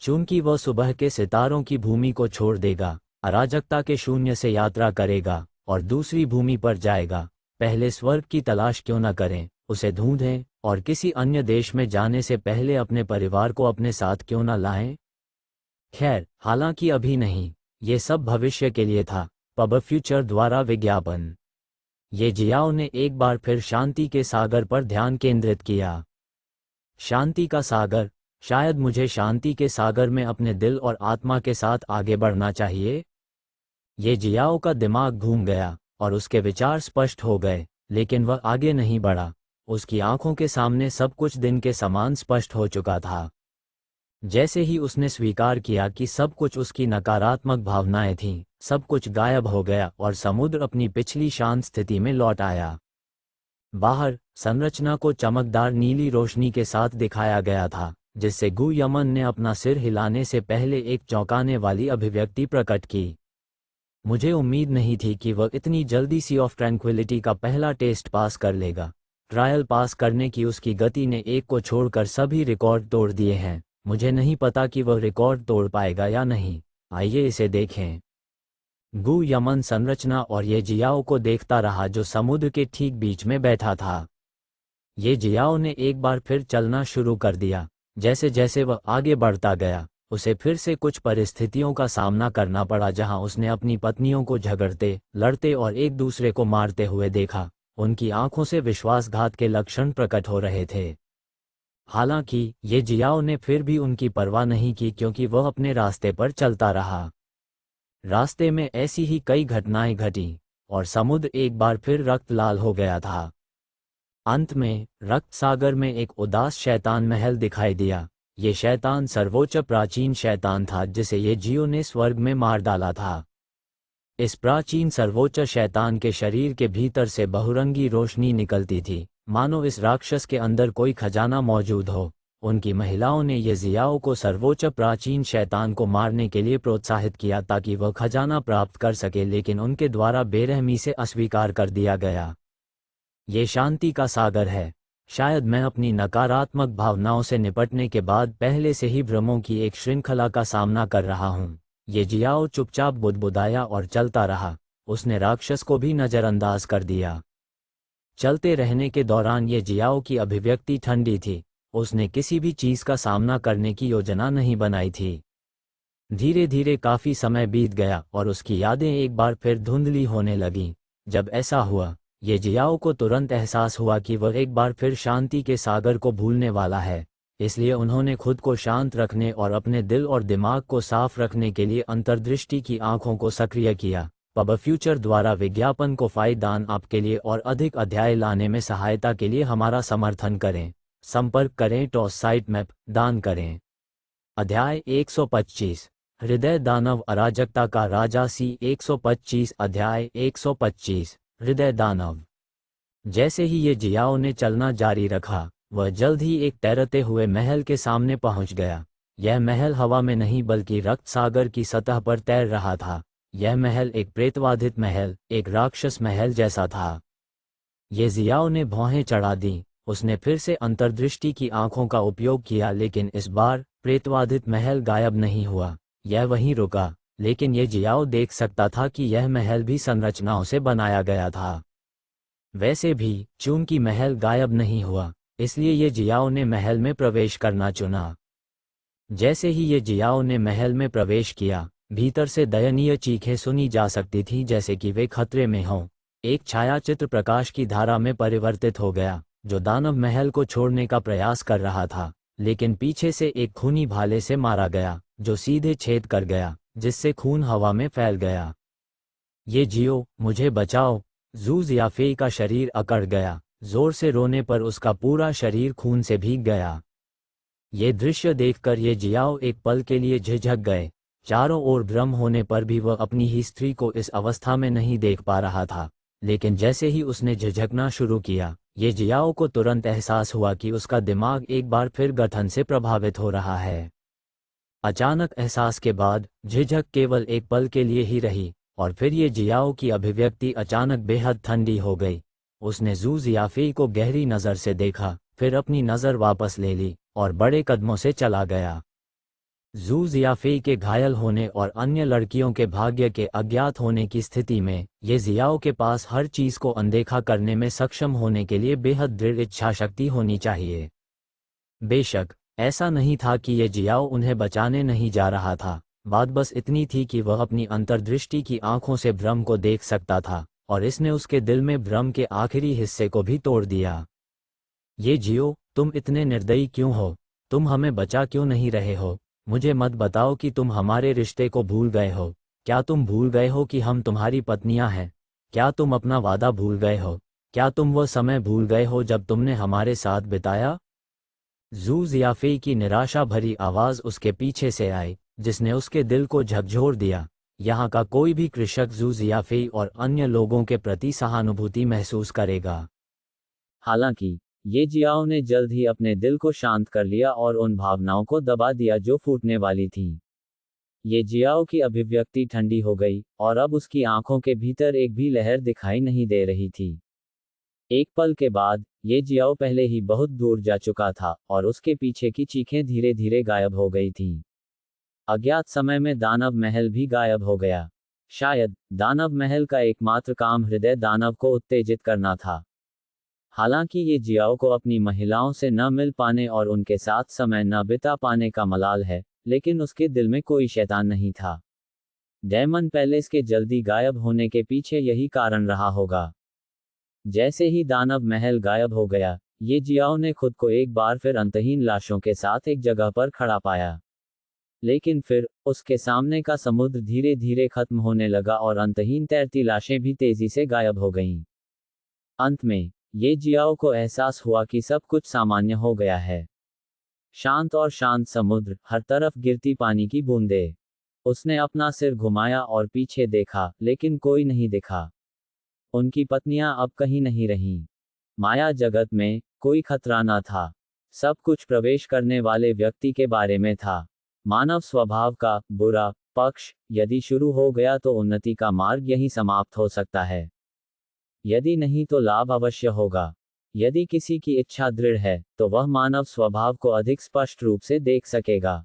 Speaker 1: चूंकि वह सुबह के सितारों की भूमि को छोड़ देगा, अराजकता के शून्य से यात्रा करेगा और दूसरी भूमि पर जाएगा। पहले स्वर्ग की तलाश क्यों न करें, उसे ढूंढें, और किसी अन्य देश में जाने से पहले अपने परिवार को अपने साथ क्यों न लाएं? खैर, हालांकि अभी नहीं, ये सब भविष्य के लिए था। पब फ्यूचर द्वारा विज्ञापन। ये जियाओ ने एक बार फिर शांति के सागर पर ध्यान केंद्रित किया। शांति का सागर, शायद मुझे शांति के सागर में अपने दिल और आत्मा के साथ आगे बढ़ना चाहिए। ये जियाओ का दिमाग घूम गया और उसके विचार स्पष्ट हो गए, लेकिन वह आगे नहीं बढ़ा। उसकी आंखों के सामने सब कुछ दिन के समान स्पष्ट हो चुका था। जैसे ही उसने स्वीकार किया कि सब कुछ उसकी नकारात्मक भावनाएं थीं, सब कुछ गायब हो गया और समुद्र अपनी पिछली शांत स्थिति में लौट आया। बाहर संरचना को चमकदार नीली रोशनी के साथ दिखाया गया था, जिससे गु यमन ने अपना सिर हिलाने से पहले एक चौंकाने वाली अभिव्यक्ति प्रकट की। मुझे उम्मीद नहीं थी कि वह इतनी जल्दी सी ऑफ ट्रैंक्विलिटी का पहला टेस्ट पास कर लेगा। ट्रायल पास करने की उसकी गति ने एक को छोड़कर सभी रिकॉर्ड तोड़ दिए हैं। मुझे नहीं पता कि वह रिकॉर्ड तोड़ पाएगा या नहीं। आइए इसे देखें। गु यमन संरचना और ये जियाओ को देखता रहा जो समुद्र के ठीक बीच में बैठा था। ये जियाओ ने एक बार फिर चलना शुरू कर दिया। जैसे जैसे वह आगे बढ़ता गया, उसे फिर से कुछ परिस्थितियों का सामना करना पड़ा जहां उसने अपनी पत्नियों को झगड़ते, लड़ते और एक दूसरे को मारते हुए देखा। उनकी आंखों से विश्वासघात के लक्षण प्रकट हो रहे थे। हालांकि ये जियाओ ने फिर भी उनकी परवाह नहीं की क्योंकि वह अपने रास्ते पर चलता रहा। रास्ते में ऐसी ही कई घटनाएं घटी और समुद्र एक बार फिर रक्त लाल हो गया था। अंत में रक्त सागर में एक उदास शैतान महल दिखाई दिया। ये शैतान सर्वोच्च प्राचीन शैतान था जिसे ये जियो ने स्वर्ग में मार डाला था। इस प्राचीन सर्वोच्च शैतान के शरीर के भीतर से बहुरंगी रोशनी निकलती थी, मानो इस राक्षस के अंदर कोई खजाना मौजूद हो। उनकी महिलाओं ने ये जियाओ को सर्वोच्च प्राचीन शैतान को मारने के लिए प्रोत्साहित किया ताकि वह खजाना प्राप्त कर सके, लेकिन उनके द्वारा बेरहमी से अस्वीकार कर दिया गया। ये शांति का सागर है। शायद मैं अपनी नकारात्मक भावनाओं से निपटने के बाद पहले से ही भ्रमों की एक श्रृंखला का सामना कर रहा हूँ। ये जियाओ चुपचाप बुदबुदाया और चलता रहा। उसने राक्षस को भी नजरअंदाज कर दिया। चलते रहने के दौरान ये जियाओ की अभिव्यक्ति ठंडी थी। उसने किसी भी चीज का सामना करने की योजना नहीं बनाई थी। धीरे धीरे काफी समय बीत गया और उसकी यादें एक बार फिर धुंधली होने लगीं। जब ऐसा हुआ, ये जियाओ को तुरंत एहसास हुआ कि वह एक बार फिर शांति के सागर को भूलने वाला है। इसलिए उन्होंने खुद को शांत रखने और अपने दिल और दिमाग को साफ रखने के लिए अंतर्दृष्टि की आंखों को सक्रिय किया। पब फ्यूचर द्वारा विज्ञापन को फायदान आपके लिए और अधिक अध्याय लाने में सहायता के लिए हमारा समर्थन करें। संपर्क करें टॉस साइट मैप दान करें। अध्याय 125 हृदय दानव अराजकता का राजा सी 125 अध्याय 125 हृदय दानव। जैसे ही ये जियाओ ने चलना जारी रखा, वह जल्द ही एक तैरते हुए महल के सामने पहुंच गया। यह महल हवा में नहीं बल्कि रक्त सागर की सतह पर तैर रहा था। यह महल एक प्रेतवाधित महल, एक राक्षस महल जैसा था। ये जियाओ ने भौहें चढ़ा दी। उसने फिर से अंतर्दृष्टि की आंखों का उपयोग किया, लेकिन इस बार प्रेतवाधित महल गायब नहीं हुआ। यह वहीं रुका, लेकिन ये जियाओ देख सकता था कि यह महल भी संरचनाओं से बनाया गया था। वैसे भी चूंकि महल गायब नहीं हुआ, इसलिए ये जियाओ ने महल में प्रवेश करना चुना। जैसे ही ये जियाओ ने महल में प्रवेश किया, भीतर से दयनीय चीखें सुनी जा सकती थीं, जैसे कि वे खतरे में हों। एक छायाचित्र प्रकाश की धारा में परिवर्तित हो गया, जो दानव महल को छोड़ने का प्रयास कर रहा था, लेकिन पीछे से एक खूनी भाले से मारा गया, जो सीधे छेद कर गया, जिससे खून हवा में फैल गया। ये जियो, मुझे बचाओ! जू जियाफेई का शरीर अकड़ गया। जोर से रोने पर उसका पूरा शरीर खून से भीग गया। ये दृश्य देखकर ये जियाओ एक पल के लिए झिझक गए। चारों ओर भ्रम होने पर भी वह अपनी ही स्त्री को इस अवस्था में नहीं देख पा रहा था। लेकिन जैसे ही उसने झिझकना शुरू किया, ये जियाओ को तुरंत एहसास हुआ कि उसका दिमाग एक बार फिर गठन से प्रभावित हो रहा है। अचानक एहसास के बाद झिझक केवल एक पल के लिए ही रही, और फिर ये जियाओ की अभिव्यक्ति अचानक बेहद ठंडी हो गई। उसने जू जियाफेई को गहरी नज़र से देखा, फिर अपनी नज़र वापस ले ली और बड़े कदमों से चला गया। जू जियाफेई के घायल होने और अन्य लड़कियों के भाग्य के अज्ञात होने की स्थिति में, ये जियाओ के पास हर चीज़ को अनदेखा करने में सक्षम होने के लिए बेहद दृढ़ इच्छाशक्ति होनी चाहिए। बेशक ऐसा नहीं था कि ये जियाओ उन्हें बचाने नहीं जा रहा था। बात बस इतनी थी कि वह अपनी अंतर्दृष्टि की आंखों से भ्रम को देख सकता था, और इसने उसके दिल में भ्रम के आखिरी हिस्से को भी तोड़ दिया। ये जियो, तुम इतने निर्दयी क्यों हो? तुम हमें बचा क्यों नहीं रहे हो? मुझे मत बताओ कि तुम हमारे रिश्ते को भूल गए हो। क्या तुम भूल गए हो कि हम तुम्हारी पत्नियां हैं? क्या तुम अपना वादा भूल गए हो? क्या तुम वह समय भूल गए हो जब तुमने हमारे साथ बिताया? जू जियाफेई की निराशा भरी आवाज़ उसके पीछे से आई, जिसने उसके दिल को झकझोर दिया। यहाँ का कोई भी कृषक जू जियाफेई और अन्य लोगों के प्रति सहानुभूति महसूस करेगा। हालांकि ये जियाओ ने जल्द ही अपने दिल को शांत कर लिया और उन भावनाओं को दबा दिया जो फूटने वाली थीं। ये जियाओ की अभिव्यक्ति ठंडी हो गई और अब उसकी आंखों के भीतर एक भी लहर दिखाई नहीं दे रही थी। एक पल के बाद ये जियाओ पहले ही बहुत दूर जा चुका था और उसके पीछे की चीखें धीरे धीरे गायब हो गई थीं। अज्ञात समय में दानव महल भी गायब हो गया। शायद दानव महल का एकमात्र काम हृदय दानव को उत्तेजित करना था। हालांकि ये जियाओ को अपनी महिलाओं से न मिल पाने और उनके साथ समय न बिता पाने का मलाल है, लेकिन उसके दिल में कोई शैतान नहीं था। डायमंड पैलेस के जल्दी गायब होने के पीछे यही कारण रहा होगा। जैसे ही दानव महल गायब हो गया, ये जियाओ ने खुद को एक बार फिर अंतहीन लाशों के साथ एक जगह पर खड़ा पाया। लेकिन फिर उसके सामने का समुद्र धीरे धीरे खत्म होने लगा और अंतहीन तैरती लाशें भी तेजी से गायब हो गईं। अंत में ये जियाओ को एहसास हुआ कि सब कुछ सामान्य हो गया है। शांत और शांत समुद्र, हर तरफ गिरती पानी की बूंदें। उसने अपना सिर घुमाया और पीछे देखा, लेकिन कोई नहीं दिखा। उनकी पत्नियां अब कहीं नहीं रहीं। माया जगत में कोई खतरा न था। सब कुछ प्रवेश करने वाले व्यक्ति के बारे में था। मानव स्वभाव का बुरा पक्ष यदि शुरू हो गया तो उन्नति का मार्ग यहीं समाप्त हो सकता है। यदि नहीं तो लाभ अवश्य होगा। यदि किसी की इच्छा दृढ़ है तो वह मानव स्वभाव को अधिक स्पष्ट रूप से देख सकेगा।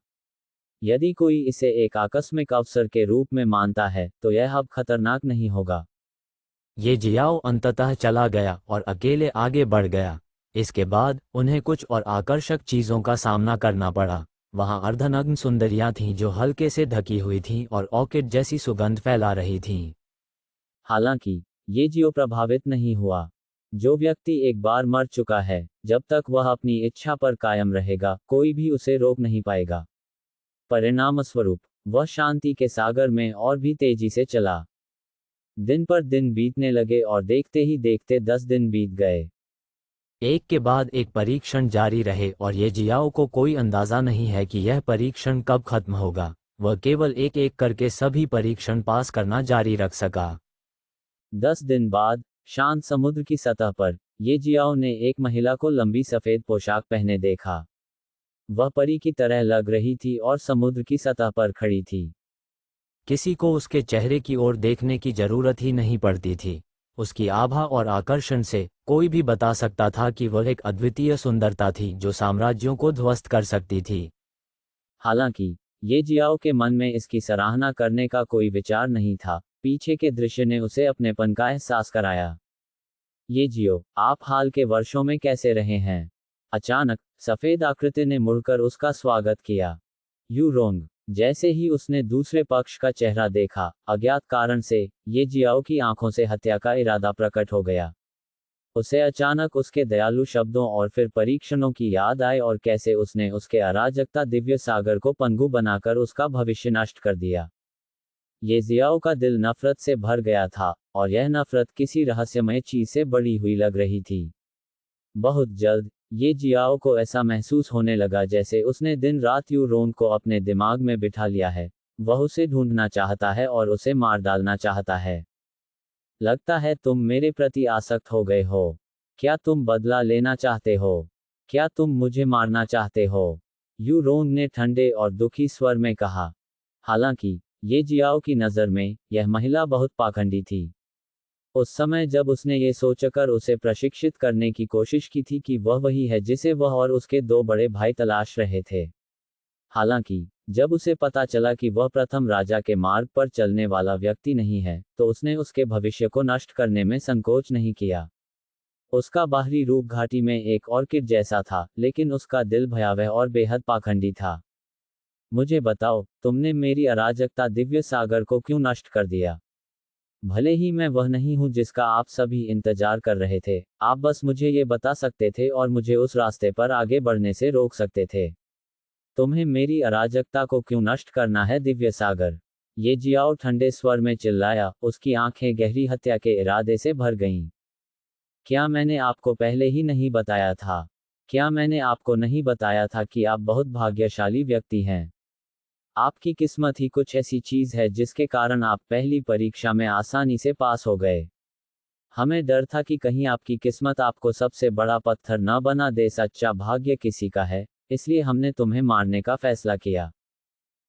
Speaker 1: यदि कोई इसे एक आकस्मिक अवसर के रूप में मानता है तो यह अब खतरनाक नहीं होगा। ये जियाओ अंततः चला गया और अकेले आगे बढ़ गया। इसके बाद उन्हें कुछ और आकर्षक चीजों का सामना करना पड़ा। वहां अर्धनग्न सुंदरियां थीं जो हल्के से ढकी हुई थीं और ऑर्किड जैसी सुगंध फैला रही थीं। हालांकि ये जियो प्रभावित नहीं हुआ। जो व्यक्ति एक बार मर चुका है, जब तक वह अपनी इच्छा पर कायम रहेगा, कोई भी उसे रोक नहीं पाएगा। परिणामस्वरूप वह शांति के सागर में और भी तेजी से चला। दिन पर दिन बीतने लगे और देखते ही देखते 10 दिन बीत गए। एक के बाद एक परीक्षण जारी रहे और ये जियाओ को कोई अंदाजा नहीं है कि यह परीक्षण कब खत्म होगा। वह केवल एक एक करके सभी परीक्षण पास करना जारी रख सका। 10 दिन बाद शांत समुद्र की सतह पर ये जियाओ ने एक महिला को लंबी सफेद पोशाक पहने देखा। वह परी की तरह लग रही थी और समुद्र की सतह पर खड़ी थी। किसी को उसके चेहरे की ओर देखने की जरूरत ही नहीं पड़ती थी। उसकी आभा और आकर्षण से कोई भी बता सकता था कि वह एक अद्वितीय सुंदरता थी जो साम्राज्यों को ध्वस्त कर सकती थी। हालांकि ये जियाओ के मन में इसकी सराहना करने का कोई विचार नहीं था। पीछे के दृश्य ने उसे अपनेपन का एहसास कराया। ये जियो, आप हाल के वर्षों में कैसे रहे हैं? अचानक सफेद आकृति ने मुड़कर उसका स्वागत किया। यू रोंग। जैसे ही उसने दूसरे पक्ष का चेहरा देखा, अज्ञात कारण से ये जियाओ की आंखों से हत्या का इरादा प्रकट हो गया। उसे अचानक उसके दयालु शब्दों और फिर परीक्षणों की याद आई और कैसे उसने उसके अराजकता दिव्य सागर को पनगु बनाकर उसका भविष्य नष्ट कर दिया। ये जियाओ का दिल नफरत से भर गया था, और यह नफरत किसी रहस्यमय चीज से बड़ी हुई लग रही थी। बहुत जल्द ये जियाओ को ऐसा महसूस होने लगा जैसे उसने दिन रात यू रोंग को अपने दिमाग में बिठा लिया है। वह उसे ढूंढना चाहता है और उसे मार डालना चाहता है। लगता है तुम मेरे प्रति आसक्त हो गए हो। क्या तुम बदला लेना चाहते हो? क्या तुम मुझे मारना चाहते हो? यू रोंग ने ठंडे और दुखी स्वर में कहा। हालांकि ये जियाओ की नज़र में यह महिला बहुत पाखंडी थी। उस समय जब उसने ये सोचकर उसे प्रशिक्षित करने की कोशिश की थी कि वह वही है जिसे वह और उसके 2 बड़े भाई तलाश रहे थे। हालांकि जब उसे पता चला कि वह प्रथम राजा के मार्ग पर चलने वाला व्यक्ति नहीं है, तो उसने उसके भविष्य को नष्ट करने में संकोच नहीं किया। उसका बाहरी रूप घाटी में एक ऑर्किड जैसा था, लेकिन उसका दिल भयावह और बेहद पाखंडी था। मुझे बताओ, तुमने मेरी अराजकता दिव्य सागर को क्यों नष्ट कर दिया? भले ही मैं वह नहीं हूं जिसका आप सभी इंतजार कर रहे थे, आप बस मुझे ये बता सकते थे और मुझे उस रास्ते पर आगे बढ़ने से रोक सकते थे। तुम्हें मेरी अराजकता को क्यों नष्ट करना है दिव्य सागर? ये जियाओ ठंडे स्वर में चिल्लाया, उसकी आंखें गहरी हत्या के इरादे से भर गईं। क्या मैंने आपको पहले ही नहीं बताया था? क्या मैंने आपको नहीं बताया था कि आप बहुत भाग्यशाली व्यक्ति हैं? आपकी किस्मत ही कुछ ऐसी चीज है जिसके कारण आप पहली परीक्षा में आसानी से पास हो गए। हमें डर था कि कहीं आपकी किस्मत आपको सबसे बड़ा पत्थर न बना दे। सच्चा भाग्य किसी का है, इसलिए हमने तुम्हें मारने का फैसला किया।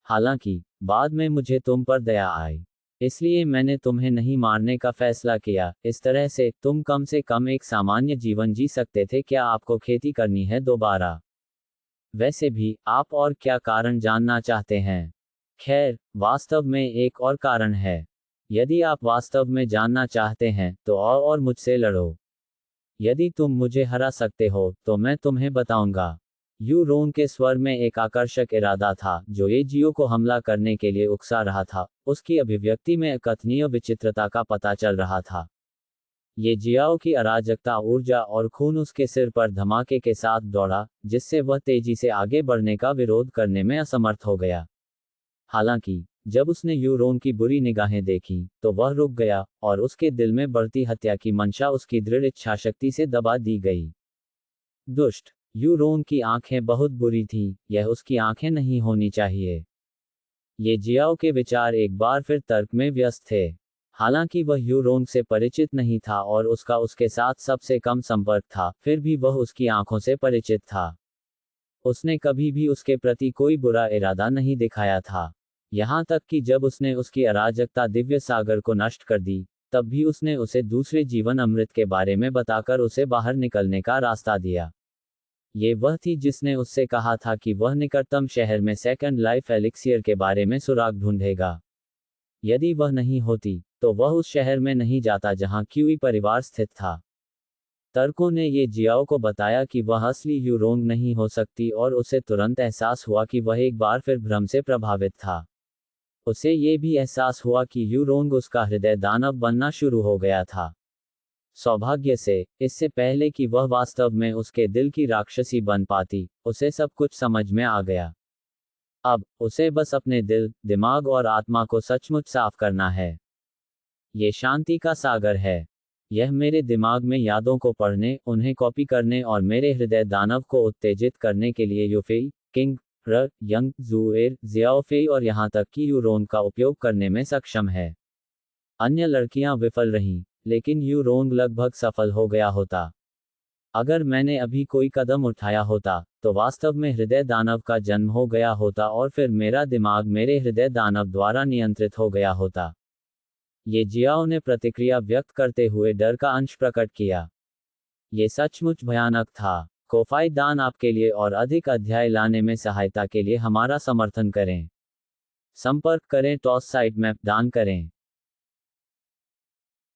Speaker 1: हालांकि बाद में मुझे तुम पर दया आई, इसलिए मैंने तुम्हें नहीं मारने का फैसला किया। इस तरह से तुम कम से कम एक सामान्य जीवन जी सकते थे। क्या आपको खेती करनी है दोबारा? वैसे भी आप और क्या कारण जानना चाहते हैं? खैर, वास्तव में एक और कारण है। यदि आप वास्तव में जानना चाहते हैं तो आओ और मुझसे लड़ो। यदि तुम मुझे हरा सकते हो तो मैं तुम्हें बताऊंगा। यू रोंग के स्वर में एक आकर्षक इरादा था जो ये जियो को हमला करने के लिए उकसा रहा था। उसकी अभिव्यक्ति में अकथनीय विचित्रता का पता चल रहा था। ये जियाओ की अराजकता, ऊर्जा और खून उसके सिर पर धमाके के साथ दौड़ा, जिससे वह तेजी से आगे बढ़ने का विरोध करने में असमर्थ हो गया। हालांकि जब उसने यू रोंग की बुरी निगाहें देखीं, तो वह रुक गया, और उसके दिल में बढ़ती हत्या की मंशा उसकी दृढ़ इच्छाशक्ति से दबा दी गई। दुष्ट यू रोंग की आंखें बहुत बुरी थीं, यह उसकी आंखें नहीं होनी चाहिए। ये जियाओ के विचार एक बार फिर तर्क में व्यस्त थे। हालांकि वह यू रोंग से परिचित नहीं था और उसका उसके साथ सबसे कम संपर्क था, फिर भी वह उसकी आंखों से परिचित था। उसने कभी भी उसके प्रति कोई बुरा इरादा नहीं दिखाया था। यहाँ तक कि जब उसने उसकी अराजकता दिव्य सागर को नष्ट कर दी, तब भी उसने उसे दूसरे जीवन अमृत के बारे में बताकर उसे बाहर निकलने का रास्ता दिया। ये वह थी जिसने उससे कहा था कि वह निकटतम शहर में सेकंड लाइफ एलिक्सियर के बारे में सुराग ढूंढेगा। यदि वह नहीं होती, तो वह उस शहर में नहीं जाता जहां क्यूई परिवार स्थित था। तर्कों ने ये जियाओ को बताया कि वह असली यू रोंग नहीं हो सकती, और उसे तुरंत एहसास हुआ कि वह एक बार फिर भ्रम से प्रभावित था। उसे ये भी एहसास हुआ कि यू रोंग उसका हृदय दानव बनना शुरू हो गया था। सौभाग्य से, इससे पहले कि वह वास्तव में उसके दिल की राक्षसी बन पाती, उसे सब कुछ समझ में आ गया। अब उसे बस अपने दिल, दिमाग और आत्मा को सचमुच साफ करना है। ये शांति का सागर है। यह मेरे दिमाग में यादों को पढ़ने, उन्हें कॉपी करने और मेरे हृदय दानव को उत्तेजित करने के लिए यूफेई, किंग, र, यंग, जुएर, जियाओफेई और यहाँ तक कि यू रोंग का उपयोग करने में सक्षम है। अन्य लड़कियां विफल रहीं, लेकिन यू रोंग लगभग सफल हो गया होता। अगर मैंने अभी कोई कदम उठाया होता, तो वास्तव में हृदय दानव का जन्म हो गया होता और फिर मेरा दिमाग मेरे हृदय दानव द्वारा नियंत्रित हो गया होता। ये जियाओ ने प्रतिक्रिया व्यक्त करते हुए डर का अंश प्रकट किया। ये सचमुच भयानक था। कोफाई दान आपके लिए और अधिक अध्याय लाने में सहायता के लिए हमारा समर्थन करें। संपर्क करें। टॉस साइट मैप दान करें।